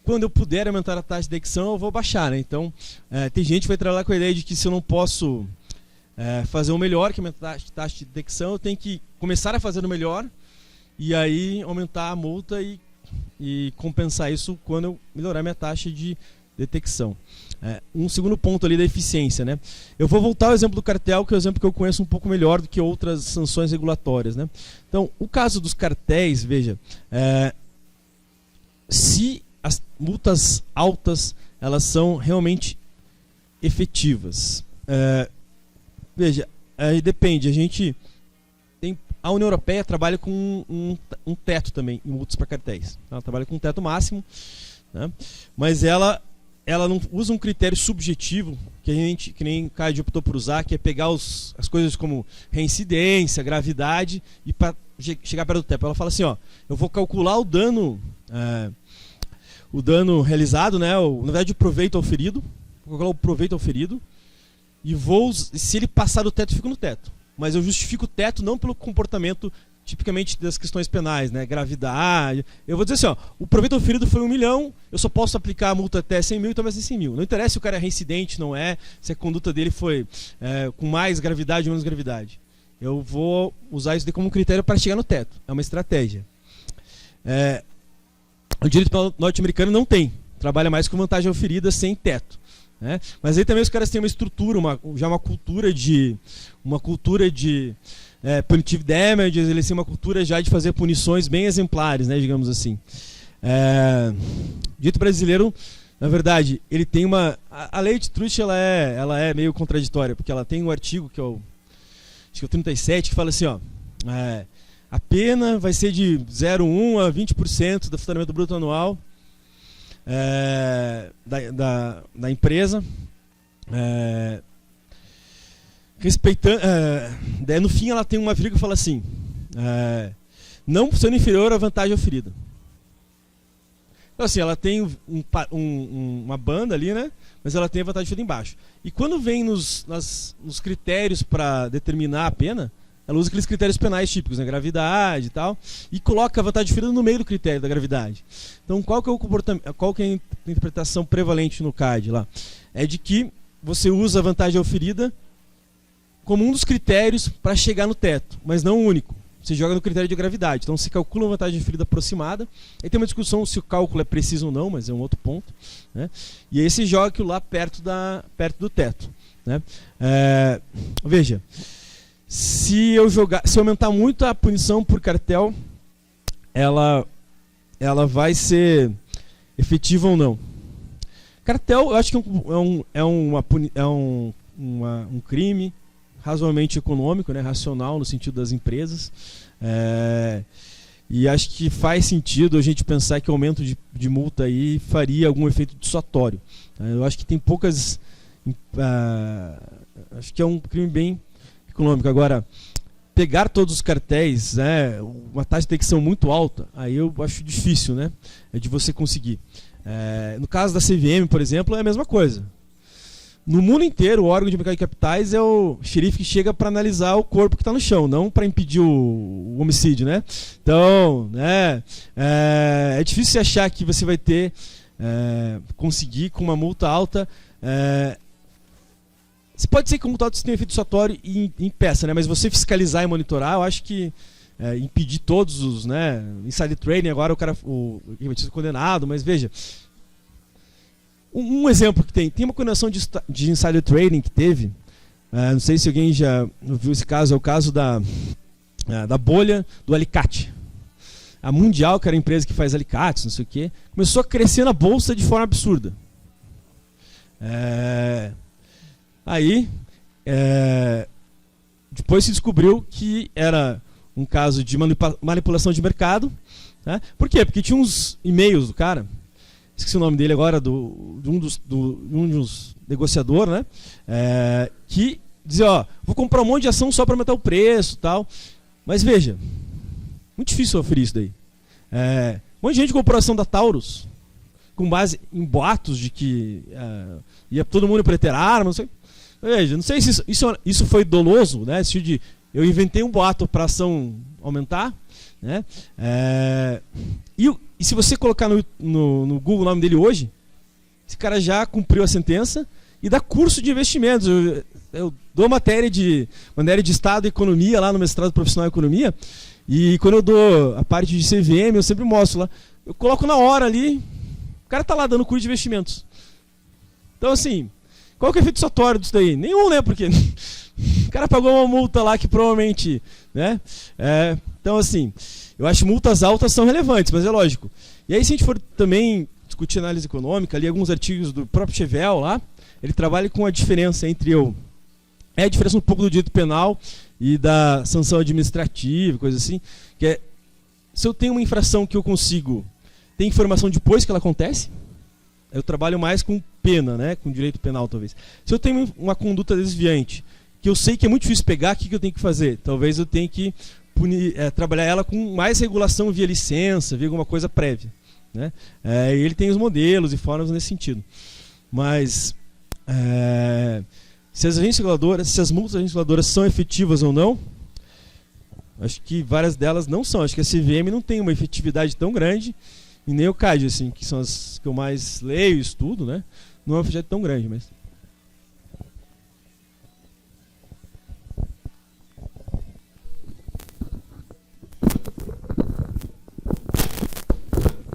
quando eu puder aumentar a taxa de detecção, eu vou baixar, né? Então, tem gente que vai trabalhar com a ideia de que se eu não posso fazer o melhor, que aumentar a taxa de detecção, eu tenho que começar a fazer o melhor e aí aumentar a multa e compensar isso quando eu melhorar minha taxa de detecção. Um segundo ponto ali da eficiência, né? Eu vou voltar ao exemplo do cartel, que é o exemplo que eu conheço um pouco melhor do que outras sanções regulatórias, né? Então, o caso dos cartéis, veja, se as multas altas elas são realmente efetivas. Veja, depende. A União Europeia trabalha com um teto também em multas para cartéis. Ela trabalha com um teto máximo, né? Mas ela não usa um critério subjetivo que nem o CAD optou por usar, que é pegar as coisas como reincidência, gravidade e para chegar perto do teto. Ela fala assim, eu vou calcular o dano realizado, né? Na verdade, o proveito ao ferido. Vou calcular o proveito ao ferido e se ele passar do teto, eu fico no teto. Mas eu justifico o teto não pelo comportamento tipicamente das questões penais, né? Gravidade. Eu vou dizer assim, o proveito ao ferido foi 1 milhão, eu só posso aplicar a multa até 100 mil, então vai ser 100 mil. Não interessa se o cara é reincidente, não é, se a conduta dele foi com mais gravidade ou menos gravidade. Eu vou usar isso como um critério para chegar no teto. É uma estratégia. O direito norte-americano não tem. Trabalha mais com vantagem oferida sem teto, né? Mas aí também os caras têm uma estrutura, já uma cultura de punitive damages, eles têm uma cultura já de fazer punições bem exemplares, né, digamos assim. O direito brasileiro, na verdade, ele tem a lei de Truth, ela é meio contraditória, porque ela tem um artigo que é o 37, que fala assim, a pena vai ser de 0,1 a 20% do faturamento bruto anual da empresa, respeitando. No fim, ela tem uma vírgula que fala assim: não sendo inferior à vantagem oferida. Então, assim, ela tem uma banda ali, né? Mas ela tem a vantagem oferida embaixo. E quando vem nos critérios para determinar a pena, ela usa aqueles critérios penais típicos, né? Gravidade e tal, e coloca a vantagem oferida no meio do critério da gravidade. Então, qual que é a interpretação prevalente no CAD lá? É de que você usa a vantagem oferida como um dos critérios para chegar no teto, mas não o único. Você joga no critério de gravidade. Então você calcula uma vantagem oferida aproximada. Aí tem uma discussão se o cálculo é preciso ou não, mas é um outro ponto, né? E aí você joga aquilo lá perto do teto, né? Veja, se eu aumentar muito a punição por cartel, ela vai ser efetiva ou não. Cartel, eu acho que é um crime razoavelmente econômico, né, racional no sentido das empresas, e acho que faz sentido a gente pensar que o aumento de multa aí faria algum efeito dissuasório. Eu acho que tem poucas, acho que é um crime bem econômico. Agora, pegar todos os cartéis, né, uma taxa de detecção muito alta, aí eu acho difícil, né, de você conseguir. No caso da CVM, por exemplo, é a mesma coisa. No mundo inteiro, o órgão de mercado de capitais é o xerife que chega para analisar o corpo que está no chão, não para impedir o homicídio, né? Então, né, é difícil você achar que você vai conseguir com uma multa alta. Pode ser que a multa alta tenha um efeito dissuasório e impeça, né? Mas você fiscalizar e monitorar, eu acho que impedir todos os, né, insider trading, agora o cara vai ser condenado, mas veja. Um exemplo que tem uma condenação de insider trading que teve, não sei se alguém já viu esse caso, é o caso da bolha do alicate. A Mundial, que era a empresa que faz alicates, não sei o quê, começou a crescer na bolsa de forma absurda. Aí, depois se descobriu que era um caso de manipulação de mercado. Né? Por quê? Porque tinha uns e-mails do cara, esqueci o nome dele agora, de um dos negociadores, né? Que dizia, ó, vou comprar um monte de ação só para aumentar o preço e tal. Mas veja, muito difícil oferir isso daí. Um monte de gente comprou ação da Taurus, com base em boatos de que ia todo mundo para ter arma, não sei. Veja, não sei se isso foi doloso, né? Eu inventei um boato para a ação aumentar, né? E se você colocar no Google o nome dele hoje, esse cara já cumpriu a sentença e dá curso de investimentos. Eu dou matéria de Estado e Economia lá no mestrado profissional em Economia, e quando eu dou a parte de CVM, eu sempre mostro lá. Eu coloco na hora ali, o cara está lá dando curso de investimentos. Então, assim, qual que é o efeito dissuasório disso daí? Nenhum, né? Porque o cara pagou uma multa lá que provavelmente, né? Então, assim, eu acho que multas altas são relevantes, mas é lógico. E aí, se a gente for também discutir análise econômica, ali alguns artigos do próprio Chevel lá, ele trabalha com a diferença entre a diferença um pouco do direito penal e da sanção administrativa, coisa assim, que é, se eu tenho uma infração que eu consigo ter informação depois que ela acontece, eu trabalho mais com pena, né, com direito penal talvez. Se eu tenho uma conduta desviante, que eu sei que é muito difícil pegar, o que eu tenho que fazer? Talvez eu tenha que trabalhar ela com mais regulação via licença, via alguma coisa prévia, né? E ele tem os modelos e formas nesse sentido. Mas se as agências reguladoras, se as multas das agências reguladoras são efetivas ou não, acho que várias delas não são. Acho que a CVM não tem uma efetividade tão grande, e nem o CAD, assim, que são as que eu mais leio e estudo, né? Não é uma efetividade tão grande, mas...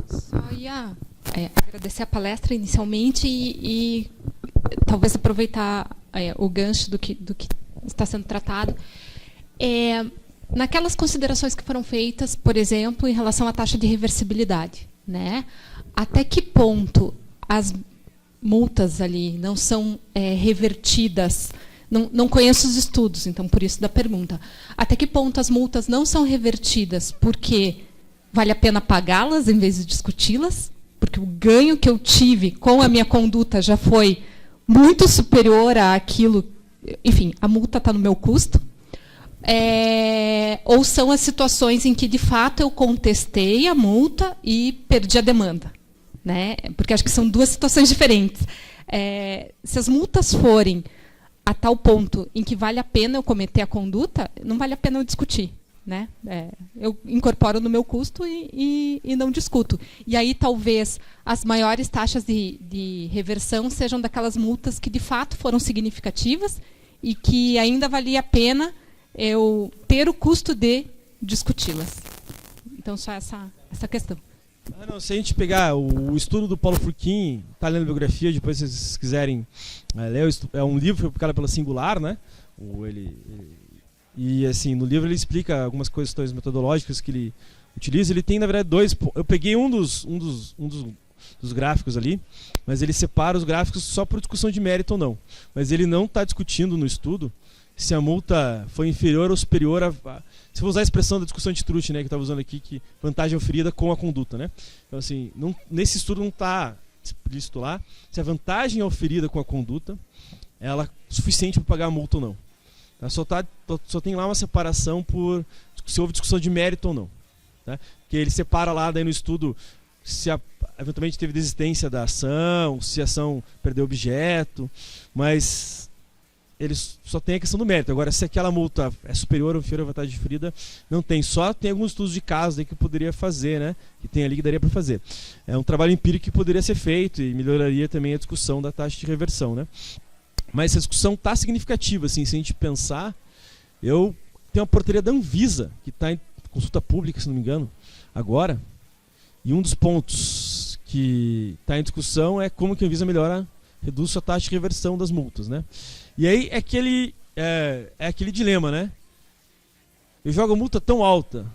Só ia agradecer a palestra inicialmente e talvez aproveitar o gancho do que está sendo tratado. Naquelas considerações que foram feitas, por exemplo, em relação à taxa de reversibilidade, né? Até que ponto as multas ali não são revertidas? Não conheço os estudos, então por isso da pergunta. Até que ponto as multas não são revertidas porque vale a pena pagá-las em vez de discuti-las? Porque o ganho que eu tive com a minha conduta já foi muito superior àquilo. Enfim, a multa está no meu custo. Ou são as situações em que, de fato, eu contestei a multa e perdi a demanda, né? Porque acho que são duas situações diferentes. Se as multas forem a tal ponto em que vale a pena eu cometer a conduta, não vale a pena eu discutir, né? Eu incorporo no meu custo e não discuto. E aí talvez as maiores taxas de reversão sejam daquelas multas que de fato foram significativas e que ainda valia a pena eu ter o custo de discuti-las. Então só essa questão. Se a gente pegar o estudo do Paulo Furquim, está lendo a biografia, depois se vocês quiserem ler, é um livro publicado pela Singular, né? E assim, no livro ele explica algumas questões metodológicas que ele utiliza. Ele tem, na verdade, eu peguei um dos gráficos ali, mas ele separa os gráficos só por discussão de mérito ou não. Mas ele não está discutindo no estudo se a multa foi inferior ou superior a... Se eu usar a expressão da discussão de Truth, né, que eu estava usando aqui, que vantagem oferida com a conduta, né? Então, assim, nesse estudo não está explícito lá se a vantagem oferida com a conduta ela é suficiente para pagar a multa ou não. Tá? Só tem lá uma separação por se houve discussão de mérito ou não. Tá? Que ele separa lá daí no estudo se eventualmente teve desistência da ação, se a ação perdeu objeto, mas eles só tem a questão do mérito. Agora, se aquela multa é superior ou inferior à vantagem oferida, não tem. Só tem alguns estudos de caso aí que eu poderia fazer, né? Que tem ali que daria para fazer. É um trabalho empírico que poderia ser feito e melhoraria também a discussão da taxa de reversão, né? Mas essa discussão está significativa, assim, se a gente pensar. Eu tenho uma portaria da Anvisa, que está em consulta pública, se não me engano, agora. E um dos pontos que está em discussão é como que a Anvisa reduz a taxa de reversão das multas, né? E aí é aquele dilema, né? Eu jogo multa tão alta,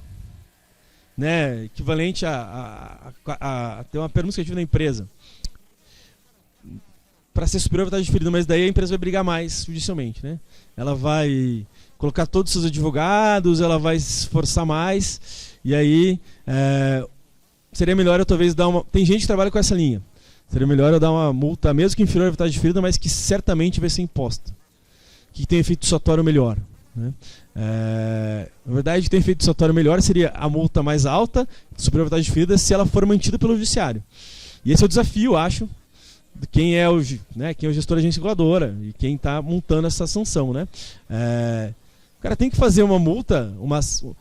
né? Equivalente a ter uma permuta que eu tive na empresa, para ser superior à vantagem oferida, mas daí a empresa vai brigar mais judicialmente, né? Ela vai colocar todos os seus advogados, ela vai se esforçar mais, e aí seria melhor eu talvez dar uma... Tem gente que trabalha com essa linha. Seria melhor eu dar uma multa, mesmo que inferior à vantagem oferida, mas que certamente vai ser imposta. Que tem efeito dissuasório melhor. Né? Na verdade, tem efeito dissuasório melhor seria a multa mais alta, superior à vantagem oferida, se ela for mantida pelo judiciário. E esse é o desafio, acho, de quem é o gestor da agência reguladora e quem está montando essa sanção. Né? O cara tem que fazer uma multa,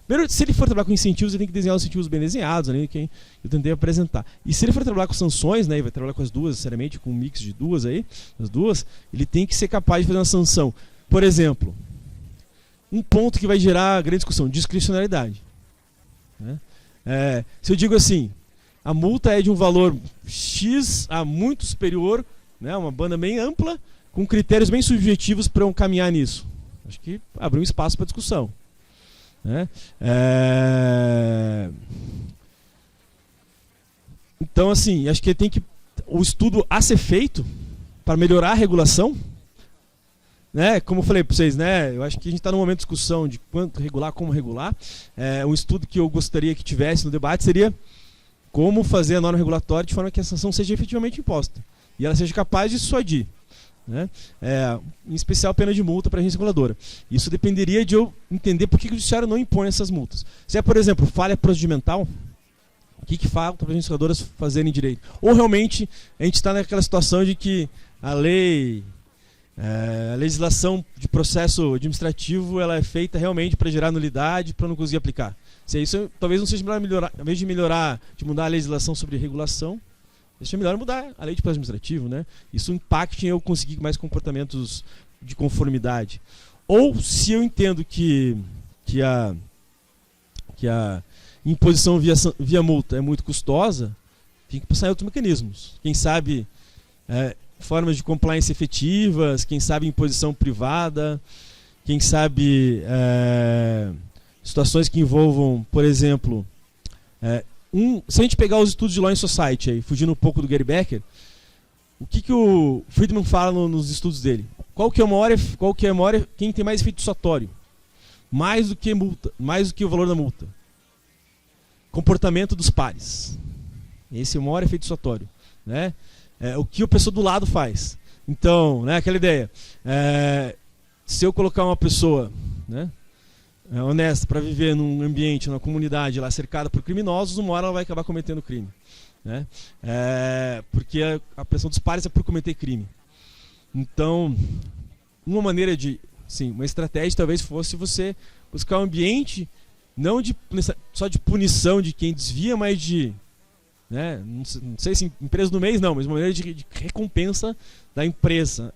primeiro, se ele for trabalhar com incentivos, ele tem que desenhar os incentivos bem desenhados, ali, que eu tentei apresentar. E se ele for trabalhar com sanções, né, e vai trabalhar com as duas, sinceramente, com um mix de duas aí, as duas, ele tem que ser capaz de fazer uma sanção. Por exemplo, um ponto que vai gerar grande discussão, discricionalidade. Né? Se eu digo assim, a multa é de um valor X a muito superior, né, uma banda bem ampla, com critérios bem subjetivos para eu caminhar nisso. Acho que abre um espaço para discussão. Né? Então, assim, acho que o estudo a ser feito para melhorar a regulação, né? Como eu falei para vocês, né? Eu acho que a gente está num momento de discussão de quanto regular, como regular. Um estudo que eu gostaria que tivesse no debate seria como fazer a norma regulatória de forma que a sanção seja efetivamente imposta e ela seja capaz de dissuadir. Né? Em especial pena de multa para a agência reguladora. Isso dependeria de eu entender por que o judiciário não impõe essas multas. Se é, por exemplo, falha procedimental, o que falta para as agências reguladoras fazerem direito? Ou realmente a gente está naquela situação de que a legislação de processo administrativo ela é feita realmente para gerar nulidade, para não conseguir aplicar. Se é isso, talvez não seja melhor, ao invés de mudar a legislação sobre regulação, é melhor mudar a lei de processo administrativo, né? Isso impacta em eu conseguir mais comportamentos de conformidade. Ou se eu entendo que a imposição via multa é muito custosa, tem que pensar em outros mecanismos. Quem sabe formas de compliance efetivas, quem sabe imposição privada, quem sabe situações que envolvam, por exemplo... se a gente pegar os estudos de Law and Society, aí, fugindo um pouco do Gary Becker, o que o Friedman fala nos estudos dele? Qual que é a maior, quem tem mais efeito dissuasório? Mais do que multa, mais do que o valor da multa. Comportamento dos pares. Esse é o maior efeito dissuasório. Né? O que a pessoa do lado faz. Então, né, aquela ideia. Se eu colocar uma pessoa... Né, honesta para viver num ambiente, numa comunidade lá cercada por criminosos, uma hora ela vai acabar cometendo crime, né? Porque a pressão dos pares é por cometer crime. Então, uma maneira uma estratégia talvez fosse você buscar um ambiente não só de punição de quem desvia, mas de, né, não sei se empresa do mês não, mas uma maneira de recompensa da empresa,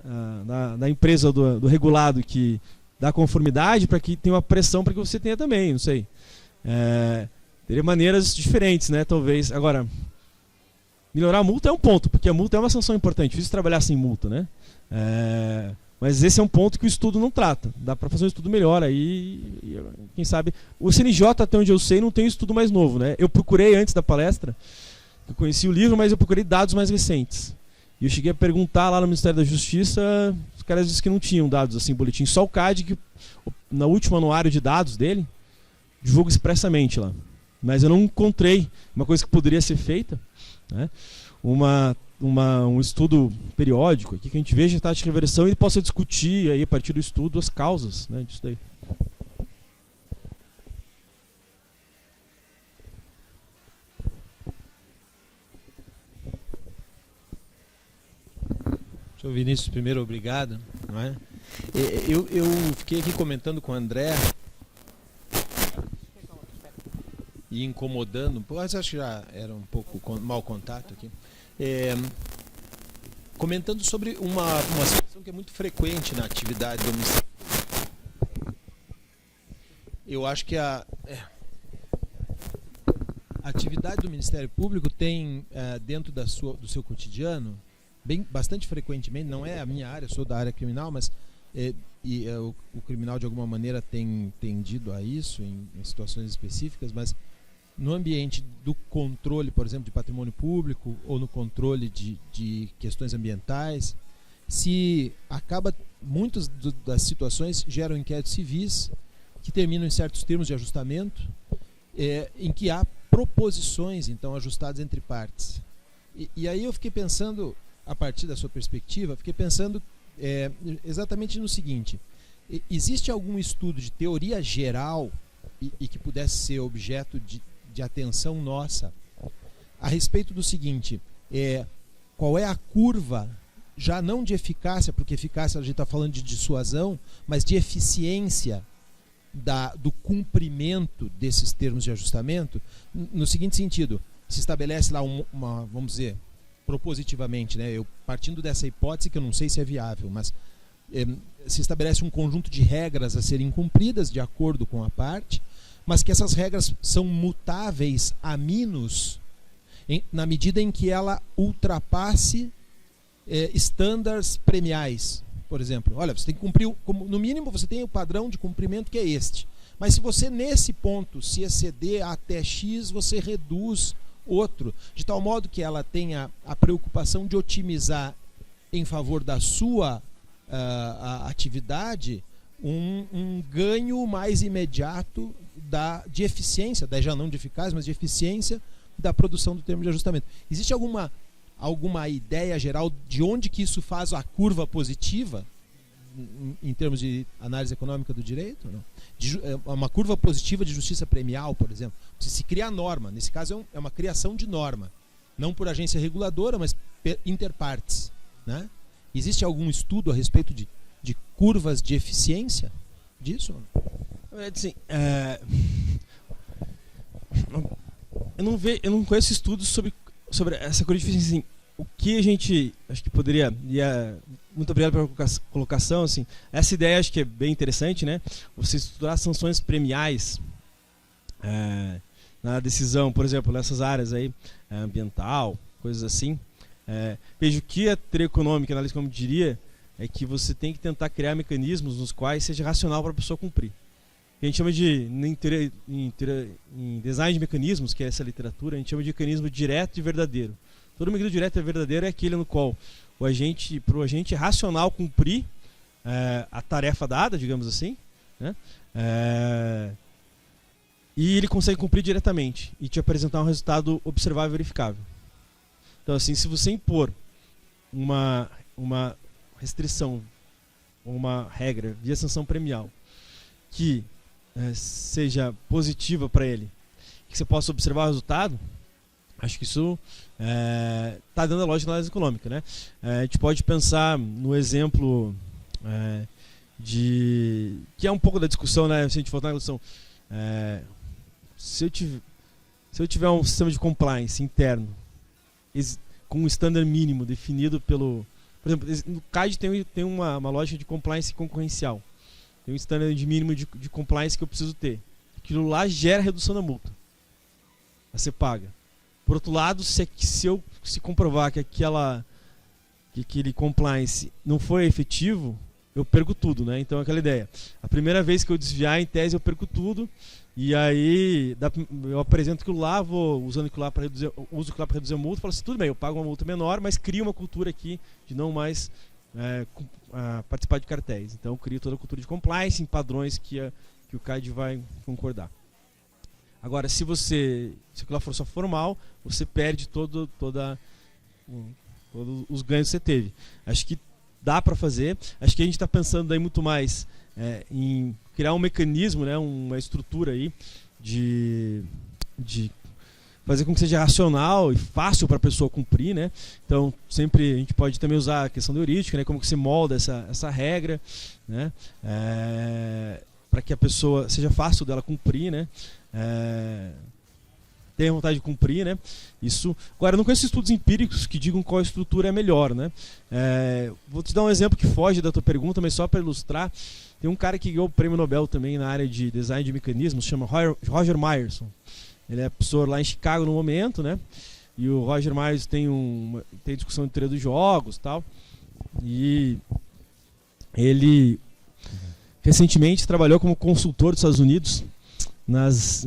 da empresa do regulado que dá conformidade, para que tenha uma pressão para que você tenha também, não sei. Teria maneiras diferentes, né, talvez. Agora, melhorar a multa é um ponto, porque a multa é uma sanção importante. Difícil trabalhar sem multa, né? Mas esse é um ponto que o estudo não trata. Dá para fazer um estudo melhor aí, quem sabe. O CNJ, até onde eu sei, não tem um estudo mais novo, né? Eu procurei antes da palestra, eu conheci o livro, mas eu procurei dados mais recentes. E eu cheguei a perguntar lá no Ministério da Justiça, os caras disseram que não tinham dados assim, boletim. Só o CAD, que na última anuário de dados dele, divulga expressamente lá. Mas eu não encontrei uma coisa que poderia ser feita, né? Um estudo periódico aqui que a gente veja a taxa de reversão e possa discutir aí, a partir do estudo as causas, né, disso daí. Senhor Vinícius, primeiro, obrigado. Não é? Eu fiquei aqui comentando com o André e incomodando, mas acho que já era um pouco mau contato aqui, comentando sobre uma situação que é muito frequente na atividade do Ministério. Eu acho que a atividade do Ministério Público tem dentro do seu cotidiano, bastante frequentemente, não é a minha área, eu sou da área criminal, mas o criminal de alguma maneira tem tendido a isso em situações específicas, mas no ambiente do controle, por exemplo, de patrimônio público ou no controle de questões ambientais, muitas das situações geram inquéritos civis que terminam em certos termos de ajustamento, em que há proposições, então, ajustadas entre partes. E aí eu fiquei pensando, a partir da sua perspectiva, exatamente no seguinte: existe algum estudo de teoria geral e que pudesse ser objeto de atenção nossa a respeito do seguinte, qual é a curva, já não de eficácia, porque eficácia a gente está falando de dissuasão, mas de eficiência do cumprimento desses termos de ajustamento, no seguinte sentido: se estabelece lá vamos dizer, propositivamente, né, eu partindo dessa hipótese que eu não sei se é viável, mas se estabelece um conjunto de regras a serem cumpridas de acordo com a parte, mas que essas regras são mutáveis a menos na medida em que ela ultrapasse estándares premiais. Por exemplo, olha, você tem que cumprir, no mínimo você tem o padrão de cumprimento que é este, mas se você nesse ponto se exceder até X, você reduz outro, de tal modo que ela tenha a preocupação de otimizar em favor da sua atividade um ganho mais imediato de eficiência, já não de eficácia, mas de eficiência da produção do termo de ajustamento. Existe alguma ideia geral de onde que isso faz a curva positiva em termos de análise econômica do direito? Não? Uma curva positiva de justiça premial, por exemplo. Se cria a norma, nesse caso é uma criação de norma, não por agência reguladora, mas interpartes, né? Existe algum estudo a respeito de curvas de eficiência disso? Assim, eu não conheço estudos sobre essa curva de eficiência. Assim, o que a gente acho que poderia, muito obrigado pela colocação, assim, essa ideia acho que é bem interessante, né? Você estudar sanções premiais na decisão, por exemplo, nessas áreas aí, ambiental, coisas assim. Vejo que a teoria econômica, análise como diria, é que você tem que tentar criar mecanismos nos quais seja racional para a pessoa cumprir. A gente chama em design de mecanismos, que é essa literatura, a gente chama de mecanismo direto e verdadeiro. Todo mecanismo direto e verdadeiro é aquele no qual para o agente é racional cumprir a tarefa dada, digamos assim, né? E ele consegue cumprir diretamente e te apresentar um resultado observável e verificável. Então, assim, se você impor uma restrição, uma regra via sanção premial que seja positiva para ele, que você possa observar o resultado, acho que isso está dando a lógica da análise econômica, né? A gente pode pensar no exemplo que é um pouco da discussão, né? Se a gente voltar na discussão, se eu tiver um sistema de compliance interno com um standard mínimo definido pelo... Por exemplo, no CAD tem uma lógica de compliance concorrencial. Tem um standard mínimo de compliance que eu preciso ter. Aquilo lá gera redução da multa a ser paga. Por outro lado, se comprovar que aquele compliance não foi efetivo, eu perco tudo, né? Então é aquela ideia. A primeira vez que eu desviar, em tese, eu perco tudo. E aí eu apresento aquilo lá, vou usando aquilo lá para reduzir, uso aquilo lá para reduzir a multa, falo assim, tudo bem, eu pago uma multa menor, mas crio uma cultura aqui de não mais participar de cartéis. Então eu crio toda a cultura de compliance em padrões que o CAD vai concordar. Agora, se aquilo lá for só formal, você perde todos os ganhos que você teve. Acho que dá para fazer. Acho que a gente está pensando aí muito mais em criar um mecanismo, né, uma estrutura aí de fazer com que seja racional e fácil para a pessoa cumprir, né? Então, sempre a gente pode também usar a questão da heurística, né, como que se molda essa regra, né? Para que a pessoa seja fácil dela cumprir, né? Tenha vontade de cumprir, né? Isso. Agora, eu não conheço estudos empíricos que digam qual estrutura é melhor, né? Vou te dar um exemplo que foge da tua pergunta, mas só para ilustrar. Tem um cara que ganhou o prêmio Nobel também na área de design de mecanismos, chama Roger Myerson. Ele é professor lá em Chicago no momento, né? E o Roger Myerson tem discussão de teoria dos jogos e tal. E ele recentemente trabalhou como consultor dos Estados Unidos nas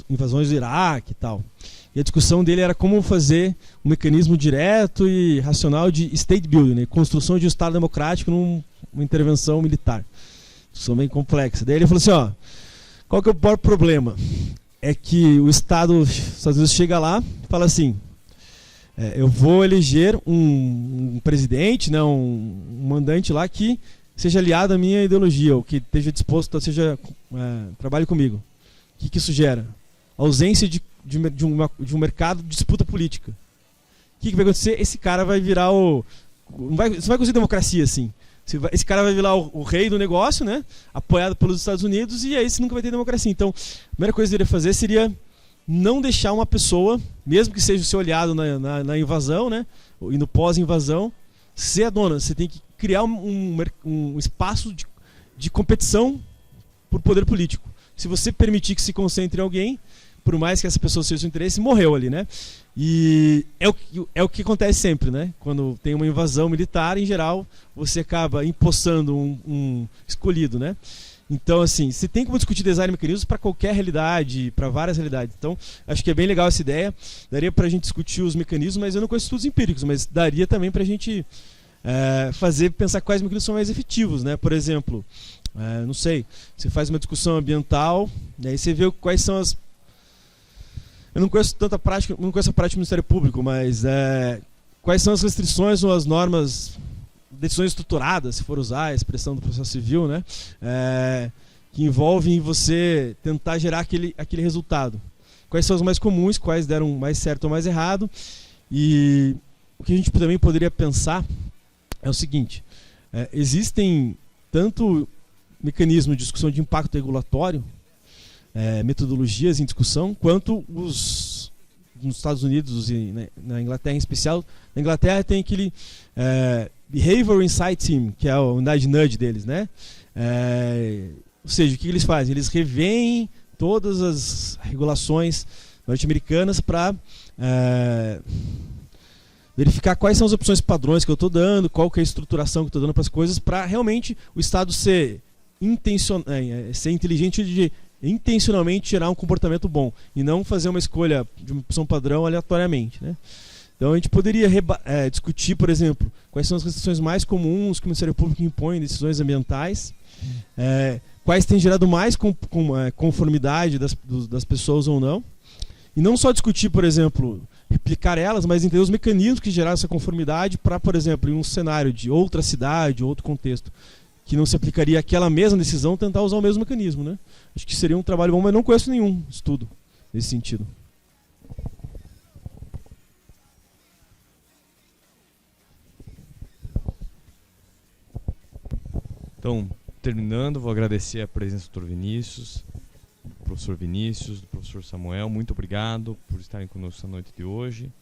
invasões do Iraque e tal. E a discussão dele era como fazer um mecanismo direto e racional de state building, né? Construção de um Estado democrático numa intervenção militar. Discussão bem complexa. Daí ele falou assim, qual que é o maior problema? É que o Estado dos Estados Unidos chega lá e fala assim, eu vou eleger um presidente, né, um mandante lá que seja aliado à minha ideologia, ou que esteja disposto trabalhe comigo. O que isso gera? Ausência de um mercado de disputa política. O que vai acontecer? Esse cara vai virar você não vai conseguir democracia assim. Esse cara vai virar o rei do negócio, né? Apoiado pelos Estados Unidos, e aí você nunca vai ter democracia. Então, a primeira coisa que ele ia fazer seria não deixar uma pessoa, mesmo que seja o seu aliado na invasão, né? E no pós-invasão, ser a dona. Você tem que criar um espaço de competição por poder político. Se você permitir que se concentre em alguém, por mais que essa pessoa seja o seu interesse, morreu ali, né? E é o que acontece sempre, né? Quando tem uma invasão militar, em geral, você acaba empossando um escolhido, né? Então, assim, você tem como discutir design de mecanismos para qualquer realidade, para várias realidades. Então, acho que é bem legal essa ideia. Daria para a gente discutir os mecanismos, mas eu não conheço estudos empíricos, mas daria também para a gente pensar quais mecanismos são mais efetivos, né? Por exemplo, não sei, você faz uma discussão ambiental, aí você vê quais são as... Eu não conheço tanta prática, não conheço a prática do Ministério Público, mas quais são as restrições ou as normas, decisões estruturadas, se for usar a expressão do processo civil, né? Que envolvem você tentar gerar aquele resultado. Quais são os mais comuns, quais deram mais certo ou mais errado. E o que a gente também poderia pensar é o seguinte, existem tanto mecanismos de discussão de impacto regulatório, metodologias em discussão, quanto nos Estados Unidos e na Inglaterra em especial. Na Inglaterra tem aquele Behavioral Insight Team, que é a unidade nudge deles, né? Ou seja, o que eles fazem? Eles revêem todas as regulações norte-americanas para verificar quais são as opções padrões que eu estou dando, qual que é a estruturação que eu estou dando para as coisas, para realmente o Estado ser inteligente de intencionalmente gerar um comportamento bom e não fazer uma escolha de uma opção padrão aleatoriamente, né? Então a gente poderia discutir, por exemplo, quais são as restrições mais comuns que o Ministério Público impõe em decisões ambientais, quais têm gerado mais conformidade das pessoas ou não, e não só discutir, por exemplo, replicar elas, mas entender os mecanismos que geraram essa conformidade para, por exemplo, em um cenário de outra cidade, outro contexto, que não se aplicaria aquela mesma decisão, tentar usar o mesmo mecanismo, né? Acho que seria um trabalho bom, mas não conheço nenhum estudo nesse sentido. Então, terminando, vou agradecer a presença do Dr. Vinícius professor Vinícius, do professor Samuel. Muito obrigado por estarem conosco na noite de hoje.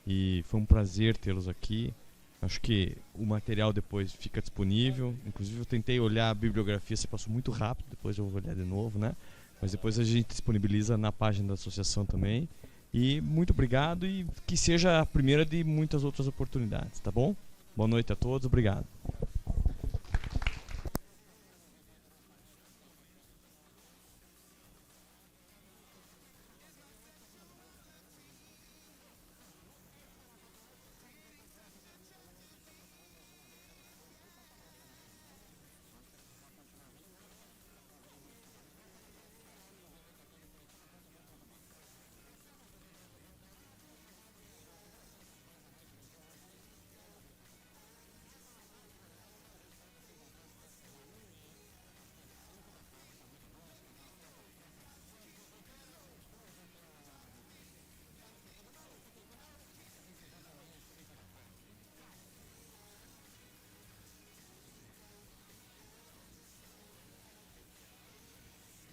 E foi um prazer tê-los aqui. Acho que o material depois fica disponível. Inclusive eu tentei olhar a bibliografia, você passou muito rápido, depois eu vou olhar de novo, né? Mas depois a gente disponibiliza na página da associação também. E muito obrigado e que seja a primeira de muitas outras oportunidades, tá bom? Boa noite a todos, obrigado.